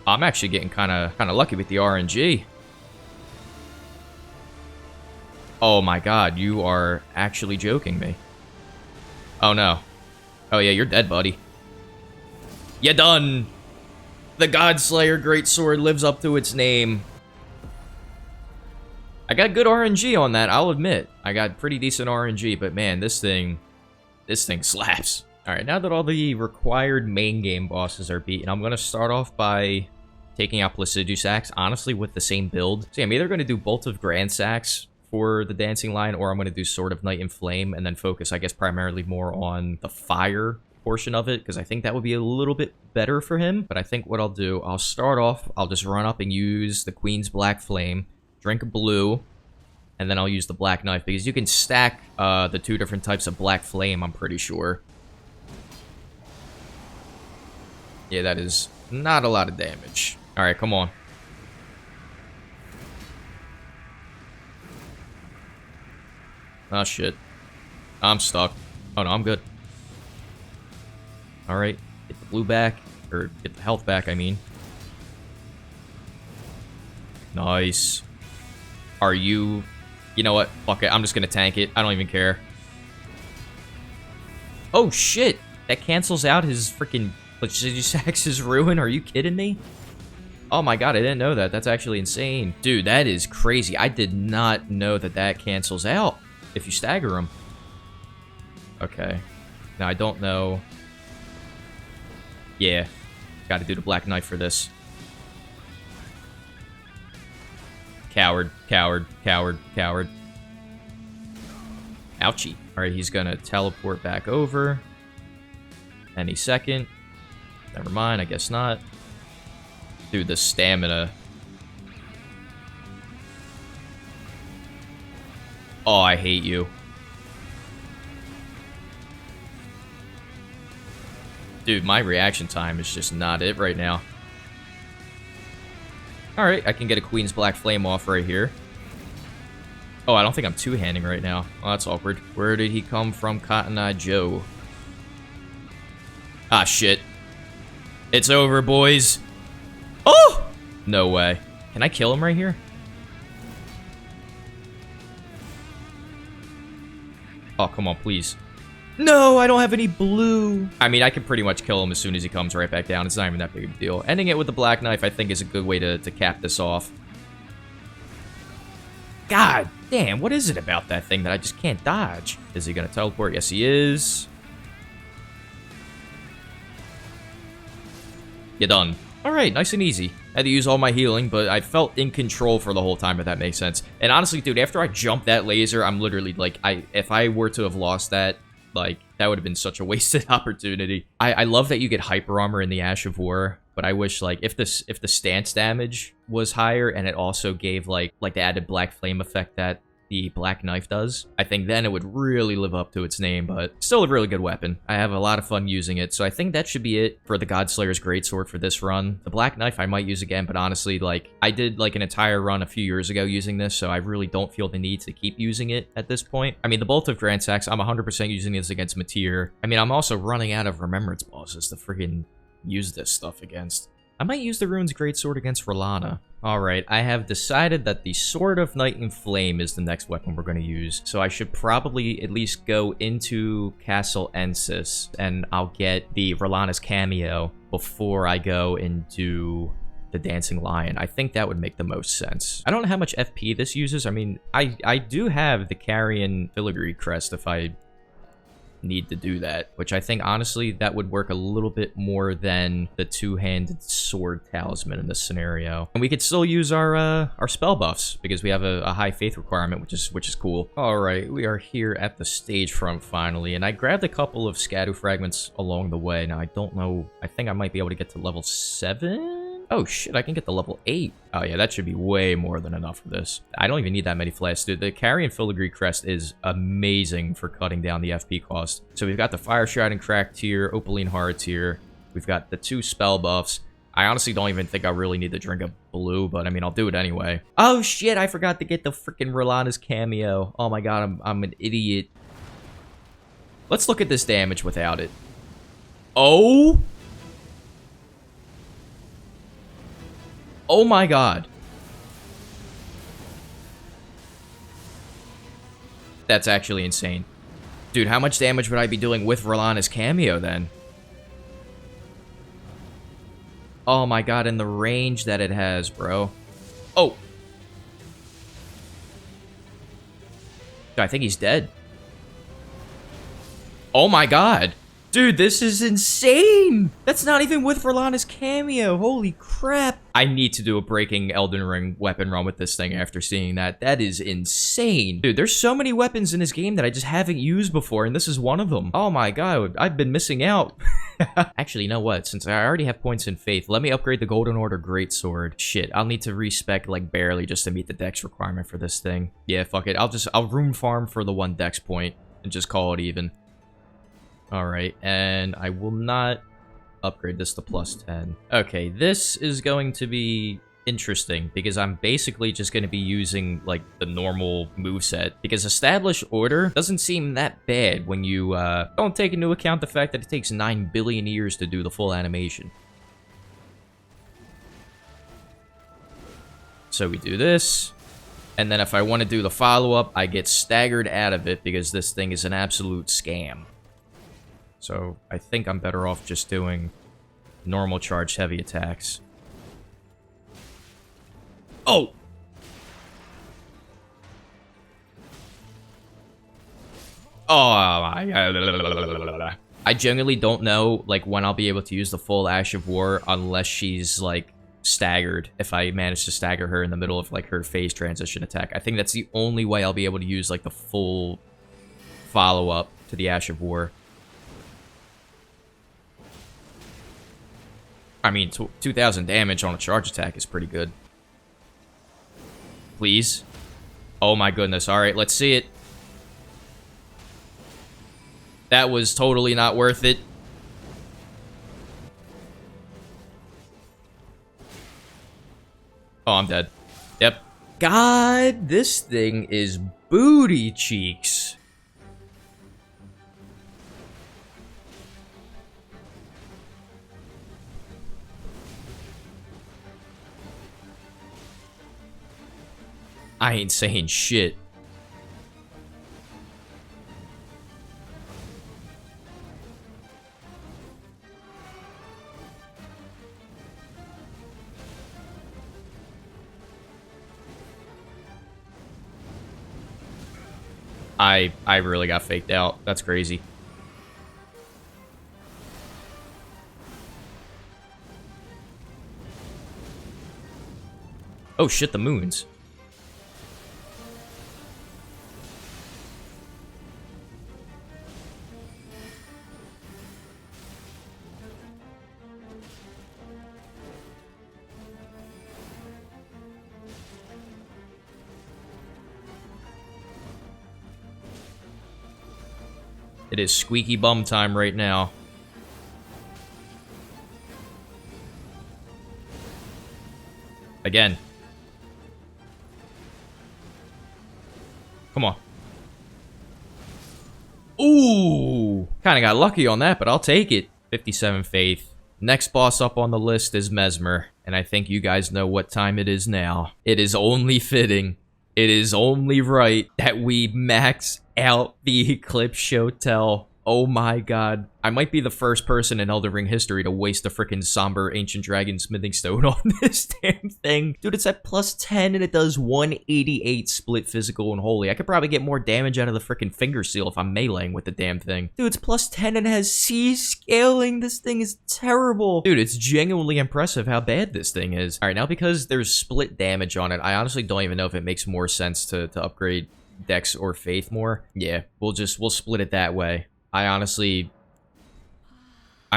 I'm actually getting kind of lucky with the RNG. Oh my god, you are actually joking me. Oh no. Oh yeah, you're dead, buddy. You done! The Godslayer Greatsword lives up to its name. I got good RNG on that, I'll admit. I got pretty decent RNG, but man, this thing slaps. Alright, now that all the required main game bosses are beaten, I'm going to start off by taking out Placiduous Axe, honestly, with the same build. So yeah, I'm either going to do Bolt of Grand Axe for the dancing line, or I'm going to do Sword of Night and Flame, and then focus, I guess, primarily more on the fire portion of it, because I think that would be a little bit better for him. But I think what I'll do, I'll start off, I'll just run up and use the Queen's Black Flame, drink blue, and then I'll use the Black Knife, because you can stack the two different types of Black Flame, I'm pretty sure. Yeah, that is not a lot of damage. Alright, come on. Oh, shit. I'm stuck. Oh, no, I'm good. Alright, get the blue back. Or get the health back, I mean. Nice. Are you... You know what? Fuck it. I'm just gonna tank it. I don't even care. Oh, shit. That cancels out his freaking... Sax's Ruin? Are you kidding me? Oh my god, I didn't know that. That's actually insane. Dude, that is crazy. I did not know that that cancels out if you stagger him. Okay. Now, I don't know... Yeah. Gotta do the Black Knife for this. Coward, coward, coward, coward. Ouchie. Alright, he's gonna teleport back over. Any second. Never mind, I guess not. Dude, the stamina. Oh, I hate you. Dude, my reaction time is just not it right now. Alright, I can get a Queen's Black Flame off right here. Oh, I don't think I'm two-handing right now. Oh, that's awkward. Where did he come from, Cotton Eye Joe? Ah, shit. It's over, boys. Oh! No way. Can I kill him right here? Oh, come on, please. No, I don't have any blue. I mean, I can pretty much kill him as soon as he comes right back down. It's not even that big of a deal. Ending it with the Black Knife, I think, is a good way to cap this off. God damn, what is it about that thing that I just can't dodge? Is he gonna teleport? Yes, he is. You're done. Alright, nice and easy. I had to use all my healing, but I felt in control for the whole time, if that makes sense. And honestly, dude, after I jumped that laser, I'm literally, like, if I were to have lost that, like, that would have been such a wasted opportunity. I love that you get Hyper Armor in the Ash of War, but I wish, like, if the stance damage was higher and it also gave, like the added Black Flame effect that the Black Knife does, I think then it would really live up to its name, but still a really good weapon. I have a lot of fun using it, so I think that should be it for the Godslayer's Greatsword for this run. The Black Knife I might use again, but honestly, like, I did, like, an entire run a few years ago using this, so I really don't feel the need to keep using it at this point. I mean, the Bolt of Grand Sax, I'm 100% using this against Matir. I mean, I'm also running out of Remembrance bosses to friggin' use this stuff against. I might use the Rune's Greatsword against Rolana. Alright, I have decided that the Sword of Night and Flame is the next weapon we're going to use. So I should probably at least go into Castle Ensis, and I'll get the Rolana's cameo before I go and do the Dancing Lion. I think that would make the most sense. I don't know how much FP this uses. I mean, I do have the Carrion Filigree Crest if I need to do that, which I think honestly that would work a little bit more than the two-handed sword talisman in this scenario. And we could still use our spell buffs because we have a high faith requirement, which is cool. All right, we are here at the stage front finally, and I grabbed a couple of Scadu fragments along the way. Now I don't know, I think I might be able to get to level 7. Oh shit, I can get to level 8. Oh yeah, that should be way more than enough for this. I don't even need that many flasks, dude. The Carrion Filigree Crest is amazing for cutting down the FP cost. So we've got the Fire Shroud and Crack tier, Opaline Heart tier. We've got the 2 spell buffs. I honestly don't even think I really need to drink a blue, but I mean, I'll do it anyway. Oh shit, I forgot to get the freaking Rolana's cameo. Oh my god, I'm an idiot. Let's look at this damage without it. Oh! Oh my god. That's actually insane. Dude, how much damage would I be doing with Rolana's cameo then? Oh my god, and the range that it has, bro. Oh! I think he's dead. Oh my god! Dude, this is insane! That's not even with Rolana's cameo. Holy crap. I need to do a breaking Elden Ring weapon run with this thing after seeing that. That is insane. Dude, there's so many weapons in this game that I just haven't used before, and this is one of them. Oh my god, I've been missing out. Actually, you know what? Since I already have points in Faith, let me upgrade the Golden Order Greatsword. Shit, I'll need to respec like barely just to meet the dex requirement for this thing. Yeah, fuck it. I'll room farm for the 1 dex point and just call it even. Alright, and I will not upgrade this to +10. Okay, this is going to be interesting because I'm basically just going to be using like the normal moveset because Established Order doesn't seem that bad when you don't take into account the fact that it takes 9 billion years to do the full animation. So we do this. And then if I want to do the follow-up, I get staggered out of it because this thing is an absolute scam. So I think I'm better off just doing normal charged heavy attacks. Oh! Oh, I genuinely don't know, like, when I'll be able to use the full Ash of War unless she's, like, staggered. If I manage to stagger her in the middle of, like, her phase transition attack. I think that's the only way I'll be able to use, like, the full follow-up to the Ash of War. I mean, 2,000 damage on a charge attack is pretty good. Please. Oh my goodness. Alright, let's see it. That was totally not worth it. Oh, I'm dead. Yep. God, this thing is booty cheeks. I ain't saying shit. I really got faked out. That's crazy. Oh shit, the moons. It is squeaky bum time right now. Again. Come on. Ooh! Kinda got lucky on that, but I'll take it. 57 faith. Next boss up on the list is Mesmer, and I think you guys know what time it is now. It is only fitting. It is only right that we max out the Eclipse Hotel. Oh my god. I might be the first person in Elden Ring history to waste a freaking somber ancient dragon smithing stone on this damn thing. Dude, it's at plus 10 and it does 188 split physical and holy. I could probably get more damage out of the freaking finger seal if I'm meleeing with the damn thing. Dude, it's plus 10 and it has C scaling. This thing is terrible. Dude, it's genuinely impressive how bad this thing is. Alright, now because there's split damage on it, I honestly don't even know if it makes more sense to upgrade Dex or Faith more. Yeah, we'll split it that way. I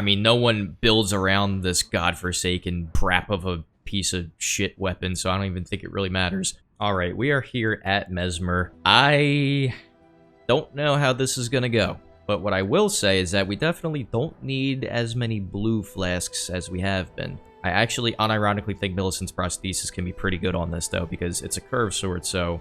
mean, no one builds around this godforsaken crap of a piece of shit weapon, so I don't even think it really matters. Alright, we are here at Mesmer. I don't know how this is gonna go, but what I will say is that we definitely don't need as many blue flasks as we have been. I actually unironically think Millicent's prosthesis can be pretty good on this, though, because it's a curved sword, so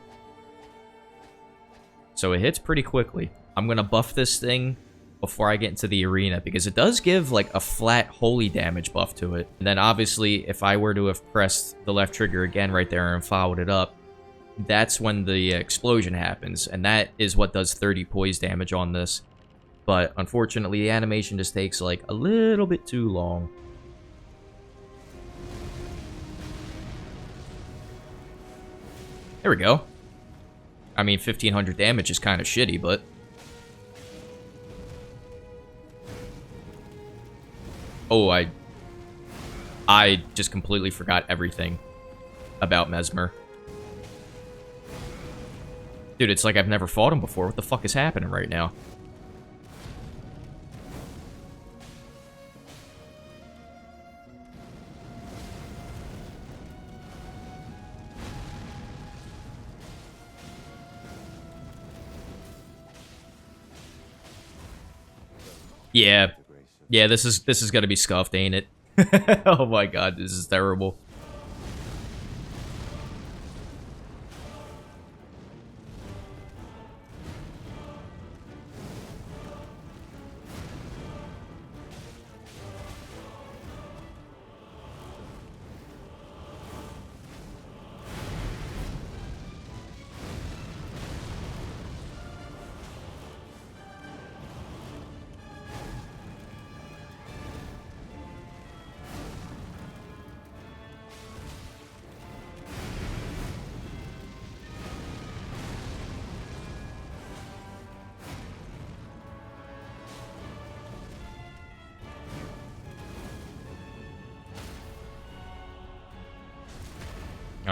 it hits pretty quickly. I'm gonna buff this thing before I get into the arena, because it does give, like, a flat holy damage buff to it. And then, obviously, if I were to have pressed the left trigger again right there and followed it up, that's when the explosion happens, and that is what does 30 poise damage on this. But, unfortunately, the animation just takes, like, a little bit too long. There we go. I mean, 1,500 damage is kind of shitty, but... Oh, I just completely forgot everything about Mesmer. Dude, it's like I've never fought him before. What the fuck is happening right now? Yeah. Yeah, this is gonna be scuffed, ain't it? Oh my god, this is terrible.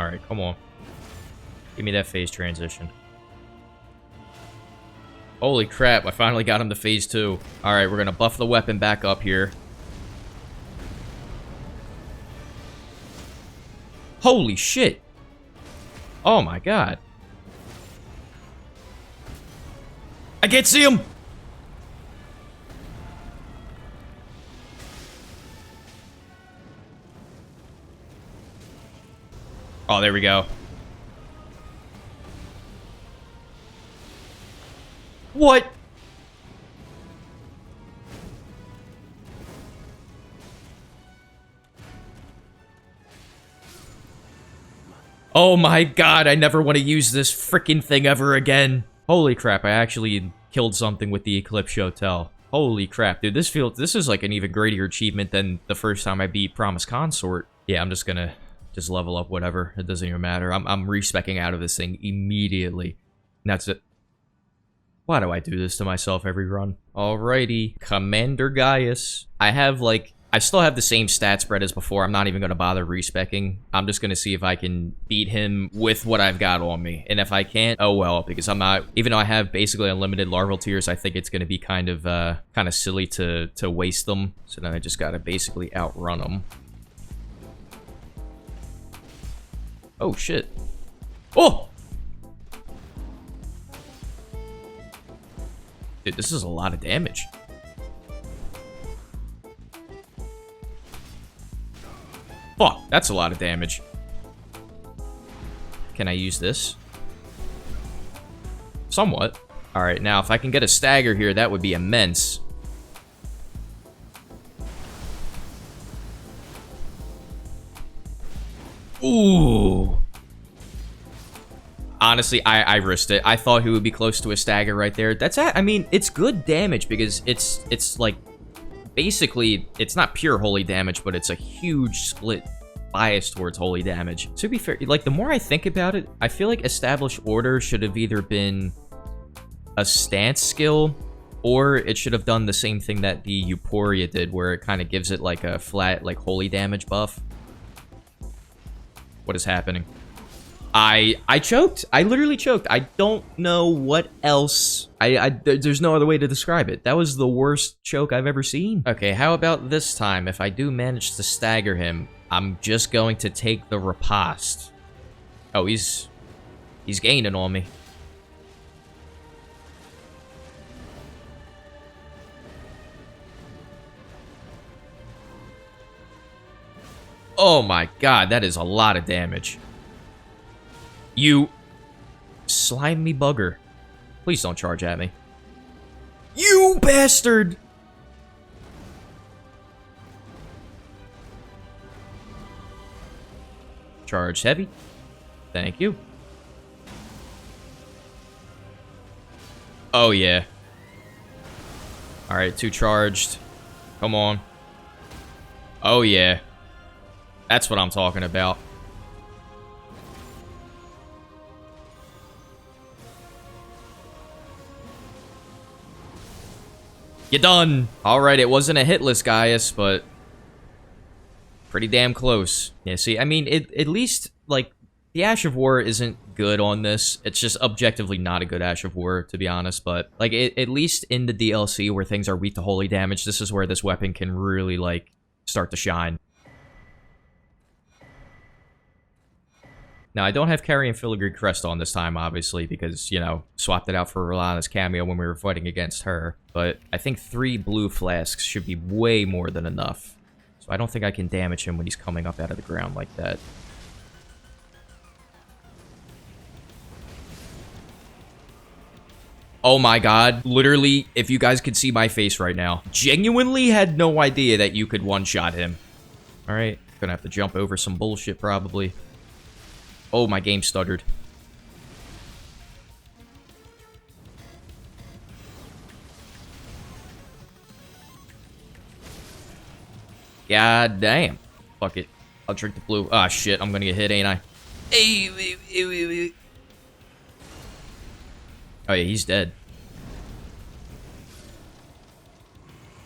Alright, come on. Give me that phase transition. Holy crap, I finally got him to phase 2. Alright, we're gonna buff the weapon back up here. Holy shit! Oh my god. I can't see him! Oh, there we go. What? Oh my god, I never want to use this freaking thing ever again. Holy crap, I actually killed something with the Eclipse Hotel. Holy crap, dude, this is like an even greater achievement than the first time I beat Promise Consort. Yeah, I'm just gonna level up whatever. It doesn't even matter. I'm respecking out of this thing immediately. And that's it. Why do I do this to myself every run? Alrighty, Commander Gaius. I still have the same stat spread as before. I'm not even going to bother respecking. I'm just going to see if I can beat him with what I've got on me. And if I can't, oh well, because I'm not, even though I have basically unlimited larval tears, I think it's going to be kind of silly to waste them. So then I just got to basically outrun them. Oh, shit. Oh! Dude, this is a lot of damage. Fuck, that's a lot of damage. Can I use this? Somewhat. Alright, now if I can get a stagger here, that would be immense. Ooh. Honestly, I risked it. I thought he would be close to a stagger right there. I mean, it's good damage because it's like, basically, it's not pure holy damage, but it's a huge split bias towards holy damage. To be fair, like, the more I think about it, I feel like Established Order should have either been a stance skill, or it should have done the same thing that the Euphoria did, where it kind of gives it, like, a flat, like, holy damage buff. What is happening? I choked. I literally choked. I don't know what else. There's no other way to describe it. That was the worst choke I've ever seen. Okay, how about this time? If I do manage to stagger him, I'm just going to take the riposte. Oh, he's gaining on me. Oh my god, that is a lot of damage. You slimy bugger. Please don't charge at me. You bastard! Charge heavy. Thank you. Oh, yeah. Alright, 2 charged. Come on. Oh, yeah. That's what I'm talking about. You're done. Alright, it wasn't a hitless Gaius, but pretty damn close. Yeah, see, I mean, at least, like, the Ash of War isn't good on this. It's just objectively not a good Ash of War, to be honest, but, like, at least in the DLC where things are weak to holy damage, this is where this weapon can really, like, start to shine. Now, I don't have Carrion Filigree Crest on this time, obviously, because, you know, swapped it out for Rolana's cameo when we were fighting against her. But I think 3 blue flasks should be way more than enough. So I don't think I can damage him when he's coming up out of the ground like that. Oh my god. Literally, if you guys could see my face right now, genuinely had no idea that you could one-shot him. Alright, gonna have to jump over some bullshit, probably. Oh, my game stuttered. God damn. Fuck it. I'll drink the blue. Ah, shit. I'm gonna get hit, ain't I? Oh, yeah, he's dead.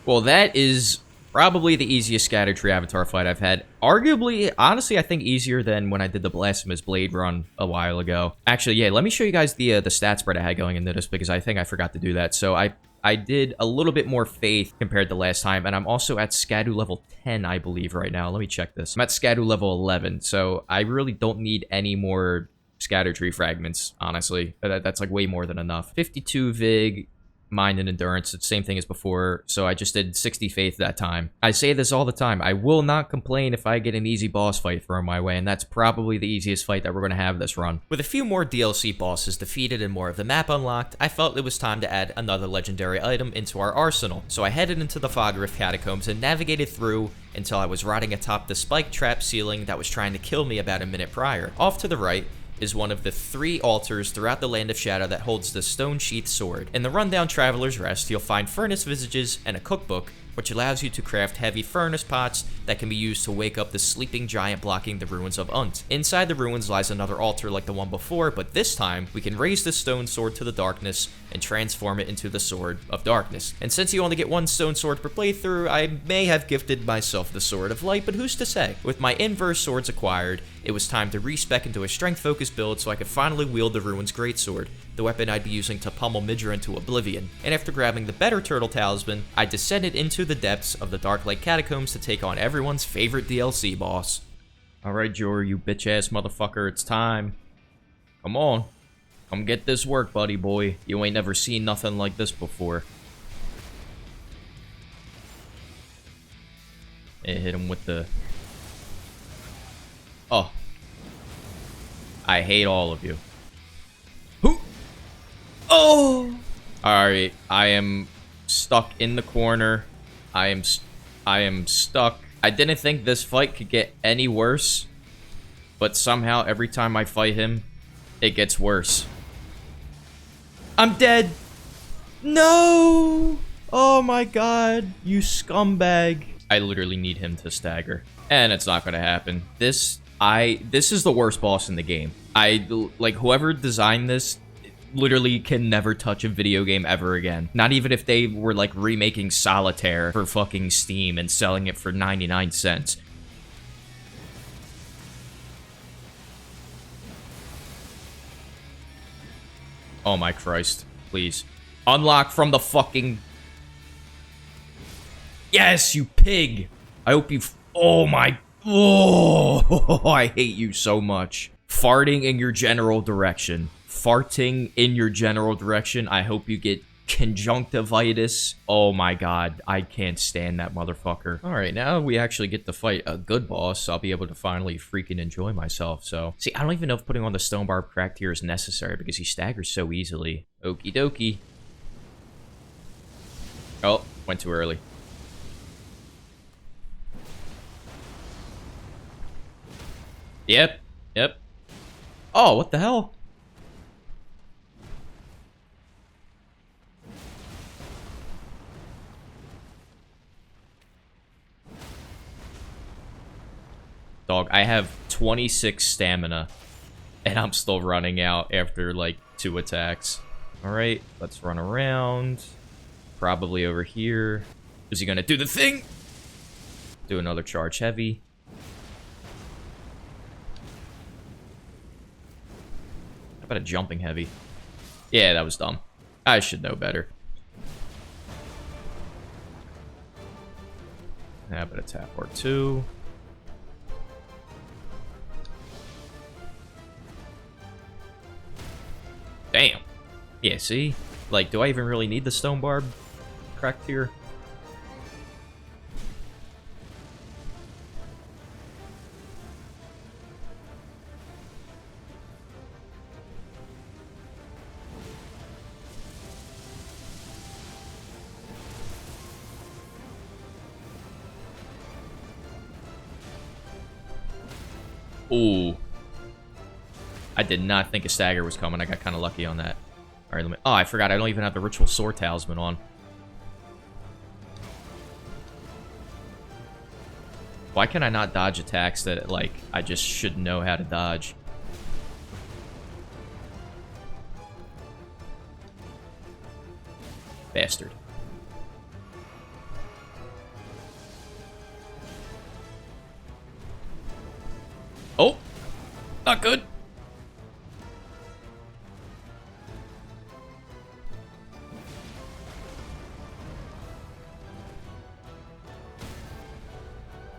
Well, that is Probably the easiest Scatter Tree Avatar fight I've had. Arguably, honestly, I think easier than when I did the Blasphemous Blade run a while ago. Actually, yeah, let me show you guys the stat spread I had going into this, because I think I forgot to do that. So I did a little bit more faith compared to last time, and I'm also at Scadu level 10, I believe, right now. Let me check this. I'm at Scadu level 11, so I really don't need any more Scatter Tree fragments, honestly. That's like way more than enough. 52 Vig, Mind and Endurance, it's the same thing as before, so I just did 60 Faith that time. I say this all the time, I will not complain if I get an easy boss fight thrown my way, and that's probably the easiest fight that we're going to have this run. With a few more DLC bosses defeated and more of the map unlocked, I felt it was time to add another legendary item into our arsenal, so I headed into the Fog Rift Catacombs and navigated through until I was rotting atop the spike trap ceiling that was trying to kill me about a minute prior. Off to the right is one of the 3 altars throughout the Land of Shadow that holds the Stone Sheath Sword. In the rundown Traveler's Rest, you'll find furnace visages and a cookbook, which allows you to craft heavy furnace pots that can be used to wake up the sleeping giant blocking the ruins of Unt. Inside the ruins lies another altar like the one before, but this time, we can raise the stone sword to the darkness and transform it into the Sword of Darkness. And since you only get 1 stone sword per playthrough, I may have gifted myself the Sword of Light, but who's to say? With my inverse swords acquired, it was time to respec into a strength-focused build so I could finally wield the Ruins Greatsword, the weapon I'd be using to pummel Midra into oblivion. And after grabbing the better Turtle Talisman, I descended into the depths of the Dark Lake Catacombs to take on everyone's favorite DLC boss. Alright, Jory, you bitch-ass motherfucker, it's time. Come on. Come get this work, buddy boy. You ain't never seen nothing like this before. And hit him with the... Oh. I hate all of you. Who? Oh! Alright, I am stuck in the corner. I am stuck. I didn't think this fight could get any worse, but somehow every time I fight him, it gets worse. I'm dead! No! Oh my god, you scumbag. I literally need him to stagger. And it's not gonna happen. This is the worst boss in the game. Like, whoever designed this literally can never touch a video game ever again. Not even if they were, like, remaking Solitaire for fucking Steam and selling it for 99 cents. Oh my Christ. Please. Unlock from the fucking... Yes, you pig! I hope you... Oh my... Oh, I hate you so much. Farting in your general direction. Farting in your general direction. I hope you get conjunctivitis. Oh my god, I can't stand that motherfucker. Alright, now we actually get to fight a good boss. I'll be able to finally freaking enjoy myself, so... See, I don't even know if putting on the Stone Barb Cracked here is necessary because he staggers so easily. Okie dokie. Oh, went too early. Yep, yep. Oh, what the hell? Dog, I have 26 stamina, and I'm still running out after, like, 2 attacks. Alright, let's run around. Probably over here. Is he gonna do the thing? Do another charge heavy. How about a jumping heavy? Yeah, that was dumb. I should know better. How about a tap or 2? Damn. Yeah, see? Like, do I even really need the Stone Barb Cracked here? Ooh. I did not think a stagger was coming. I got kind of lucky on that. Alright, let me... Oh, I forgot. I don't even have the Ritual Sword Talisman on. Why can I not dodge attacks that, like, I just should know how to dodge? Bastard. Not good.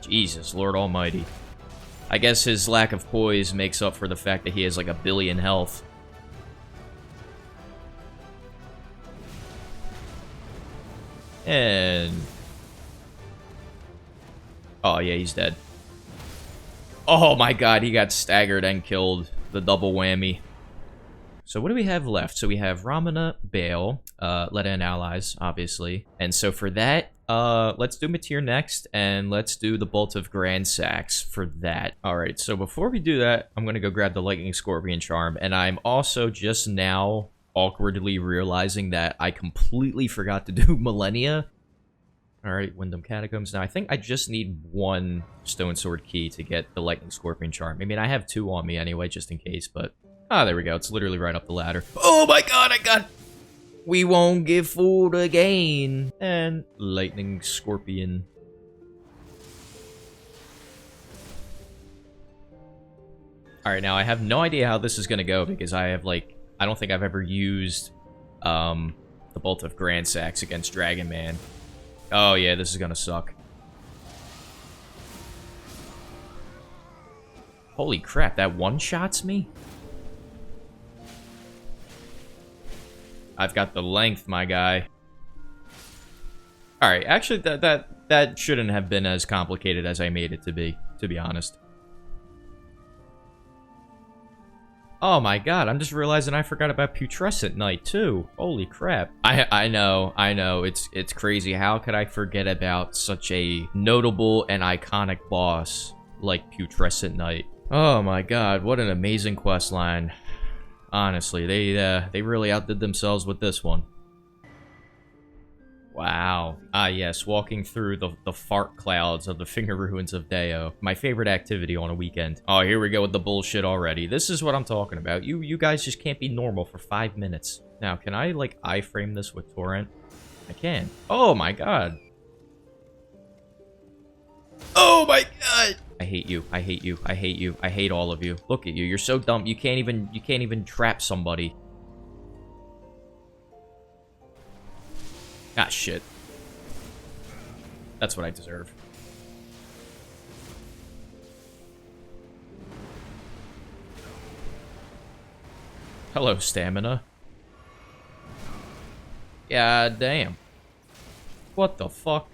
Jesus, Lord Almighty. I guess his lack of poise makes up for the fact that he has like 1 billion health. And... oh, yeah, he's dead. Oh my god, he got staggered and killed. The double whammy. So what do we have left? So we have Ramana, Bale, let in allies, obviously. And so for that, let's do Matir next, and let's do the Bolt of Grand Sax for that. Alright, so before we do that, I'm gonna go grab the Lightning Scorpion Charm, and I'm also just now awkwardly realizing that I completely forgot to do Millennia. Alright, Wyndham Catacombs. Now, I think I just need 1 Stone Sword Key to get the Lightning Scorpion Charm. I mean, I have 2 on me anyway, just in case, but... ah, there we go. It's literally right up the ladder. Oh my god, I got... we won't get fooled again. And Lightning Scorpion. Alright, now I have no idea how this is gonna go, because I have, like... I don't think I've ever used, the Bolt of Grand Sax against Dragon Man. Oh yeah, this is gonna suck. Holy crap, that one-shots me? I've got the length, my guy. Alright, actually, that shouldn't have been as complicated as I made it to be honest. Oh my god, I'm just realizing I forgot about Putrescent Knight, too. Holy crap. I know, it's crazy. How could I forget about such a notable and iconic boss like Putrescent Knight? Oh my god, what an amazing questline. Honestly, they really outdid themselves with this one. Wow. Ah, yes, walking through the fart clouds of the Finger Ruins of Deo. My favorite activity on a weekend. Oh, here we go with the bullshit already. This is what I'm talking about. You guys just can't be normal for 5 minutes. Now, can I, like, iframe this with Torrent? I can. Oh, my god. Oh, my god! I hate you. I hate you. I hate you. I hate all of you. Look at you. You're so dumb. You can't even trap somebody. Ah, shit. That's what I deserve. Hello, stamina. God damn. What the fuck?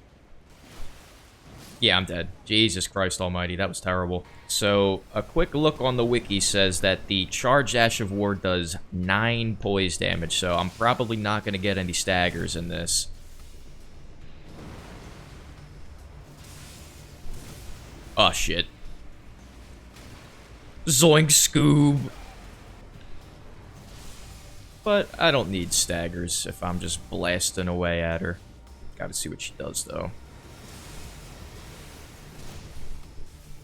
Yeah, I'm dead. Jesus Christ almighty, that was terrible. So, a quick look on the wiki says that the Charged Ash of War does 9 poise damage, so I'm probably not going to get any staggers in this. Oh, shit. Zoink Scoob! But I don't need staggers if I'm just blasting away at her. Gotta see what she does, though.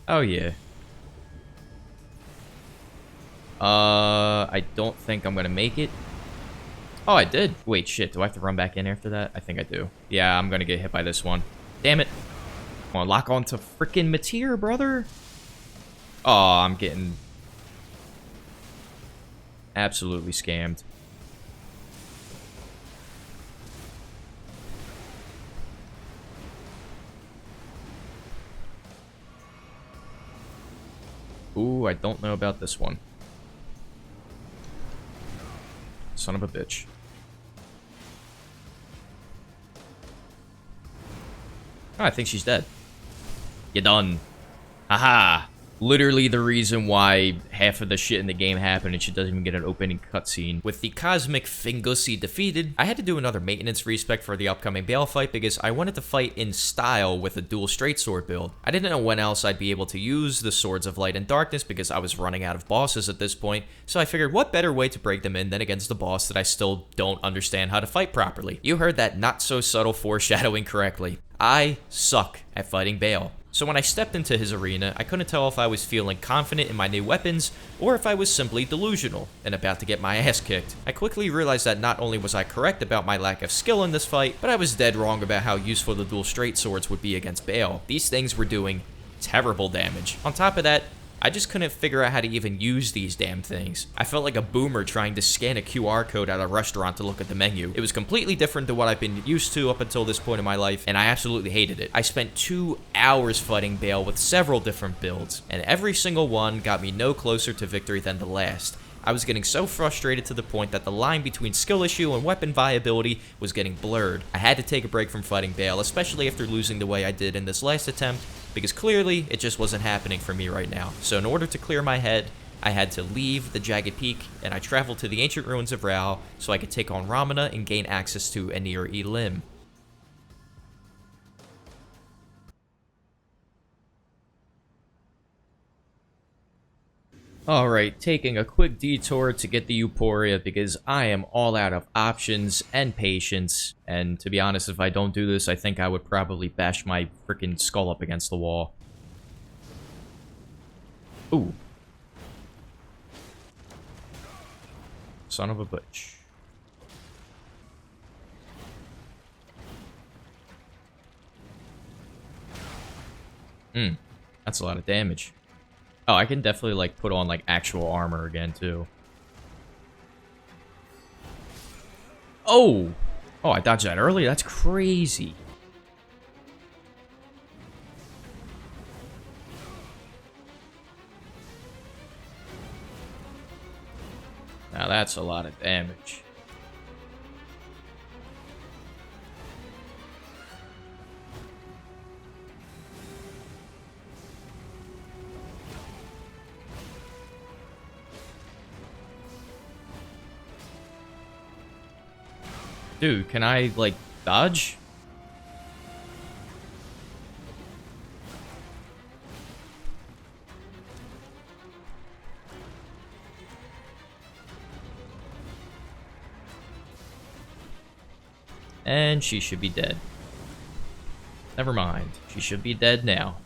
Oh, yeah. I don't think I'm gonna make it. Oh, I did. Wait, shit. Do I have to run back in after that? I think I do. Yeah, I'm gonna get hit by this one. Damn it. Come on, lock on to frickin' Matir, brother. Oh, I'm getting absolutely scammed. Ooh, I don't know about this one. Son of a bitch. Oh, I think she's dead. You're done. Haha. Literally the reason why half of the shit in the game happened and she doesn't even get an opening cutscene. With the Cosmic Fingussy defeated, I had to do another maintenance respec for the upcoming Bale fight because I wanted to fight in style with a dual straight sword build. I didn't know when else I'd be able to use the Swords of Light and Darkness because I was running out of bosses at this point, so I figured what better way to break them in than against a boss that I still don't understand how to fight properly. You heard that not so subtle foreshadowing correctly. I suck at fighting Bale. So when I stepped into his arena, I couldn't tell if I was feeling confident in my new weapons, or if I was simply delusional, and about to get my ass kicked. I quickly realized that not only was I correct about my lack of skill in this fight, but I was dead wrong about how useful the dual straight swords would be against Bale. These things were doing terrible damage. On top of that, I just couldn't figure out how to even use these damn things. I felt like a boomer trying to scan a QR code at a restaurant to look at the menu. It was completely different to what I've been used to up until this point in my life, and I absolutely hated it. I spent 2 hours fighting Bale with several different builds, and every single one got me no closer to victory than the last. I was getting so frustrated to the point that the line between skill issue and weapon viability was getting blurred. I had to take a break from fighting Bale, especially after losing the way I did in this last attempt, because clearly it just wasn't happening for me right now. So in order to clear my head, I had to leave the Jagged Peak, and I traveled to the ancient ruins of Rao so I could take on Ramana and gain access to Anir Elim. Alright, taking a quick detour to get the Euphoria because I am all out of options and patience. And to be honest, if I don't do this, I think I would probably bash my freaking skull up against the wall. Ooh. Son of a bitch. That's a lot of damage. Oh, I can definitely, like, put on, like, actual armor again, too. Oh! Oh, I dodged that early? That's crazy. Now that's a lot of damage. Dude, can I, like, dodge? And she should be dead. Never mind. She should be dead now.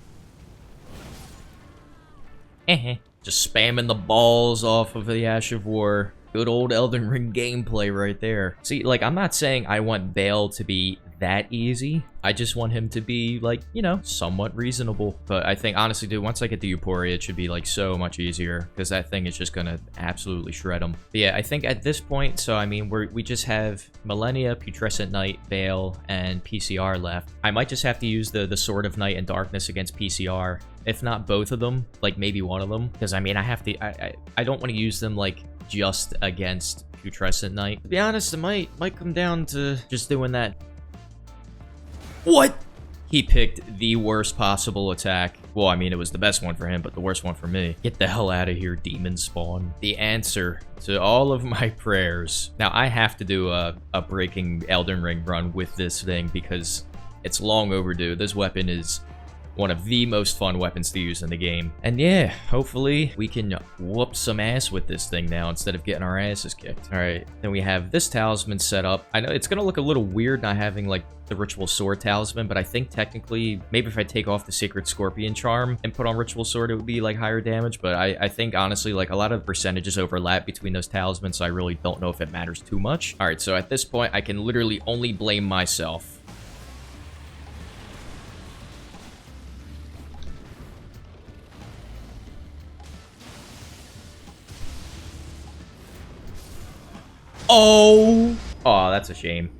Just spamming the balls off of the Ash of War. Good old Elden Ring gameplay right there. See, like, I'm not saying I want Bale to be that easy. I just want him to be, like, you know, somewhat reasonable. But I think, honestly, dude, once I get the Euphoria, it should be, like, so much easier. Because that thing is just gonna absolutely shred him. But yeah, I think at this point, so, I mean, we just have Millennia, Putrescent Knight, Bale, and PCR left. I might just have to use the Sword of Night and Darkness against PCR. If not both of them, like, maybe one of them. Because, I mean, I have to... I don't want to use them, like, just against Putrescent Knight. To be honest, it might come down to just doing that. What? He picked the worst possible attack. Well, I mean, it was the best one for him, but the worst one for me. Get the hell out of here, demon spawn. The answer to all of my prayers. Now, I have to do a breaking Elden Ring run with this thing because it's long overdue. This weapon is one of the most fun weapons to use in the game. And yeah, hopefully we can whoop some ass with this thing now instead of getting our asses kicked. Alright, then we have this talisman set up. I know it's gonna look a little weird not having, like, the Ritual Sword talisman, but I think technically, maybe if I take off the Sacred Scorpion charm and put on Ritual Sword, it would be, like, higher damage, but I think, honestly, like, a lot of percentages overlap between those talismans, so I really don't know if it matters too much. Alright, so at this point, I can literally only blame myself. Oh! Oh, that's a shame.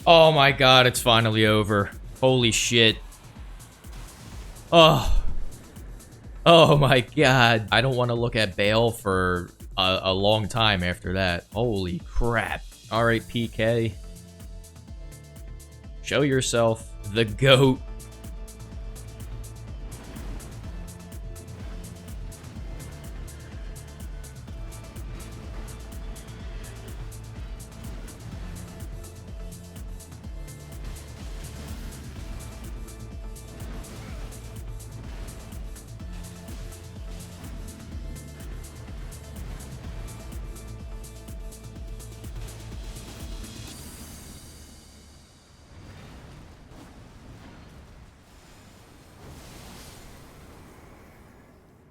Oh my god, it's finally over. Holy shit. Oh. Oh my god. I don't want to look at Bale for a long time after that. Holy crap. Alright, PK. Show yourself the GOAT.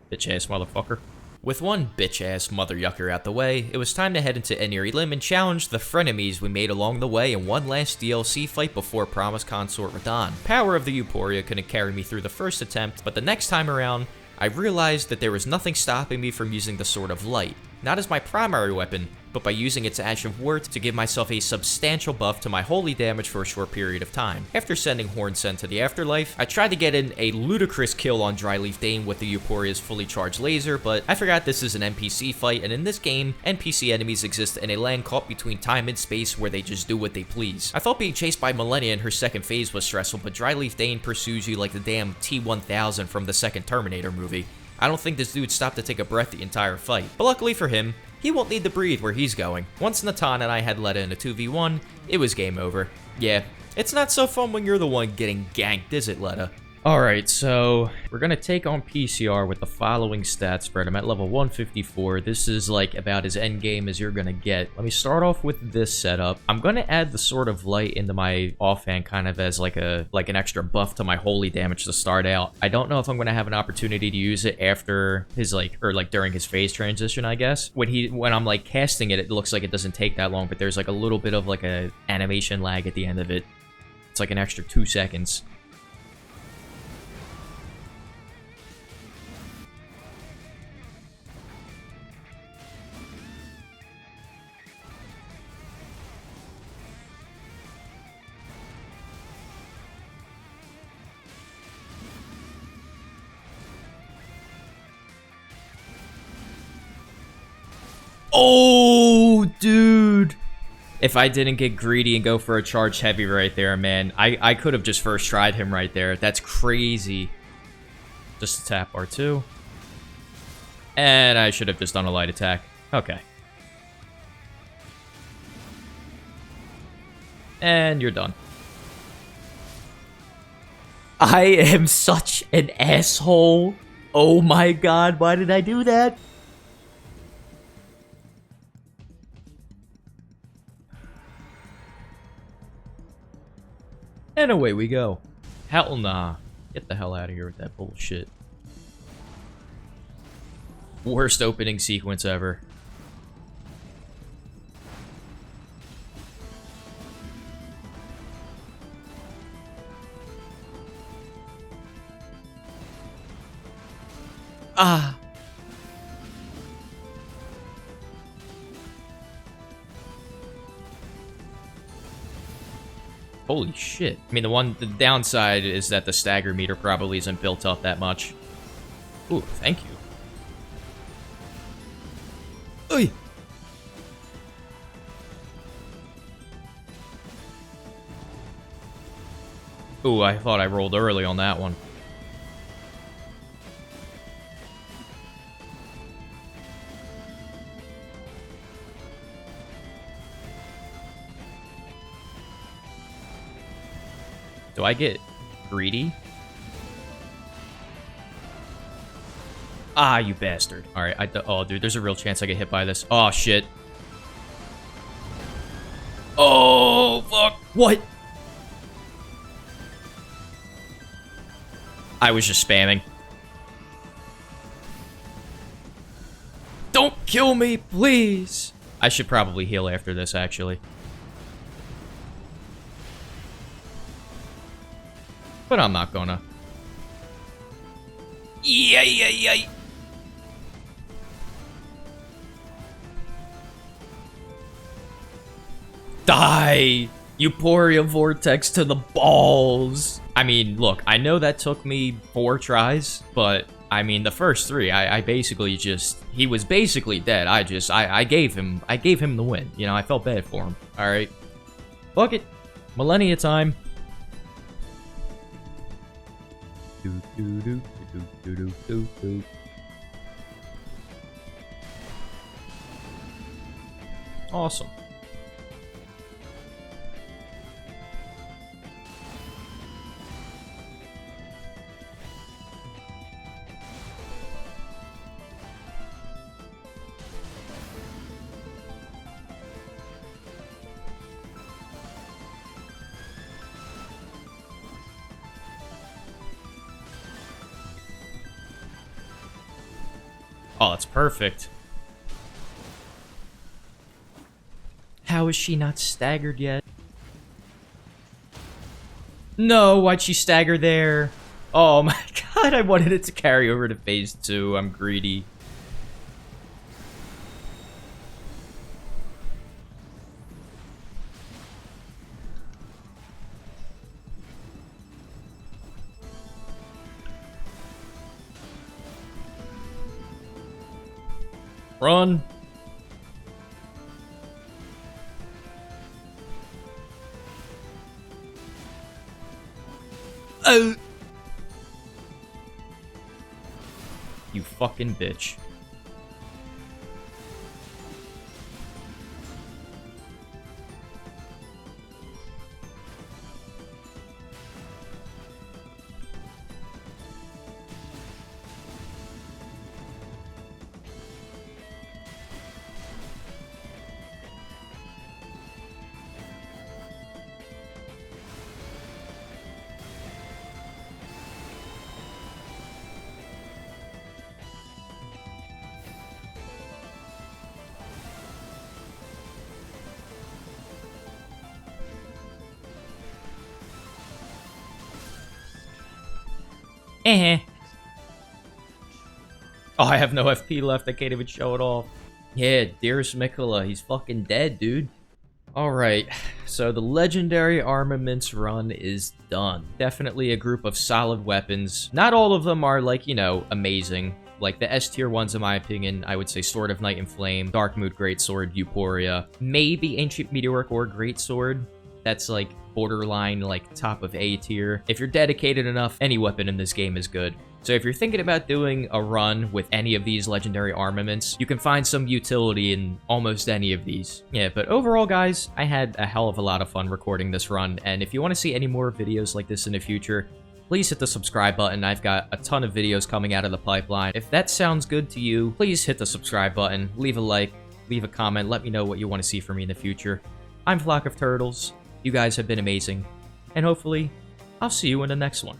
Bitch-ass motherfucker. With one bitch-ass mother yucker out the way, it was time to head into Eniri Lim and challenge the frenemies we made along the way in one last DLC fight before promised consort Radahn. Power of the Euphoria couldn't carry me through the first attempt, but the next time around, I realized that there was nothing stopping me from using the Sword of Light. Not as my primary weapon, but by using its Ash of Worth to give myself a substantial buff to my holy damage for a short period of time. After sending Hornsent to the afterlife, I tried to get in a ludicrous kill on Dryleaf Dane with the Euphoria's fully charged laser, but I forgot this is an NPC fight, and in this game, NPC enemies exist in a land caught between time and space where they just do what they please. I thought being chased by Millennia in her second phase was stressful, but Dryleaf Dane pursues you like the damn T-1000 from the second Terminator movie. I don't think this dude stopped to take a breath the entire fight, but luckily for him, he won't need to breathe where he's going. Once Natan and I had Letta in a 2v1, it was game over. Yeah, it's not so fun when you're the one getting ganked, is it, Letta? Alright, so we're gonna take on PCR with the following stat spread. I'm at level 154. This is like about as endgame as you're gonna get. Let me start off with this setup. I'm gonna add the Sword of Light into my offhand kind of as like an extra buff to my holy damage to start out. I don't know if I'm gonna have an opportunity to use it after his during his phase transition, I guess. When I'm like casting it, it looks like it doesn't take that long, but there's like a little bit of like a animation lag at the end of it. It's like an extra 2 seconds. Oh, dude. If I didn't get greedy and go for a charged heavy right there, man, I could have just first tried him right there. That's crazy. Just a tap R2. And I should have just done a light attack. Okay. And you're done. I am such an asshole. Oh my god, why did I do that? And away we go. Hell nah. Get the hell out of here with that bullshit. Worst opening sequence ever. Ah. Holy shit. I mean, the downside is that the stagger meter probably isn't built up that much. Ooh, thank you. Oy! Ooh, I thought I rolled early on that one. Do I get greedy? Ah, you bastard. Alright, oh, dude, there's a real chance I get hit by this. Oh, shit. Oh, fuck. What? I was just spamming. Don't kill me, please. I should probably heal after this, actually. But I'm not gonna. Yay. Die! Euphoria Vortex to the balls. I mean, look, I know that took me 4 tries, but I mean, the first 3, I basically just, he was basically dead. I gave him the win. You know, I felt bad for him. All right, fuck it, Millennia time. Awesome. Oh, that's perfect. How is she not staggered yet? No, why'd she stagger there? Oh my god, I wanted it to carry over to phase 2. I'm greedy. Run. Oh. You fucking bitch. Oh, I have no FP left. I can't even show it off. Yeah, dearest Mikola, he's fucking dead, dude. Alright, so the legendary armaments run is done. Definitely a group of solid weapons. Not all of them are, like, you know, amazing. Like, the S tier ones, in my opinion, I would say Sword of Night and Flame, Dark Mood Greatsword, Euphoria, maybe Ancient Meteoric or Greatsword. That's, like, borderline, like, top of A tier. If you're dedicated enough, any weapon in this game is good. So if you're thinking about doing a run with any of these legendary armaments, you can find some utility in almost any of these. Yeah, but overall, guys, I had a hell of a lot of fun recording this run, and if you want to see any more videos like this in the future, please hit the subscribe button. I've got a ton of videos coming out of the pipeline. If that sounds good to you, please hit the subscribe button, leave a like, leave a comment, let me know what you want to see from me in the future. I'm Flock of Turtles. You guys have been amazing, and hopefully, I'll see you in the next one.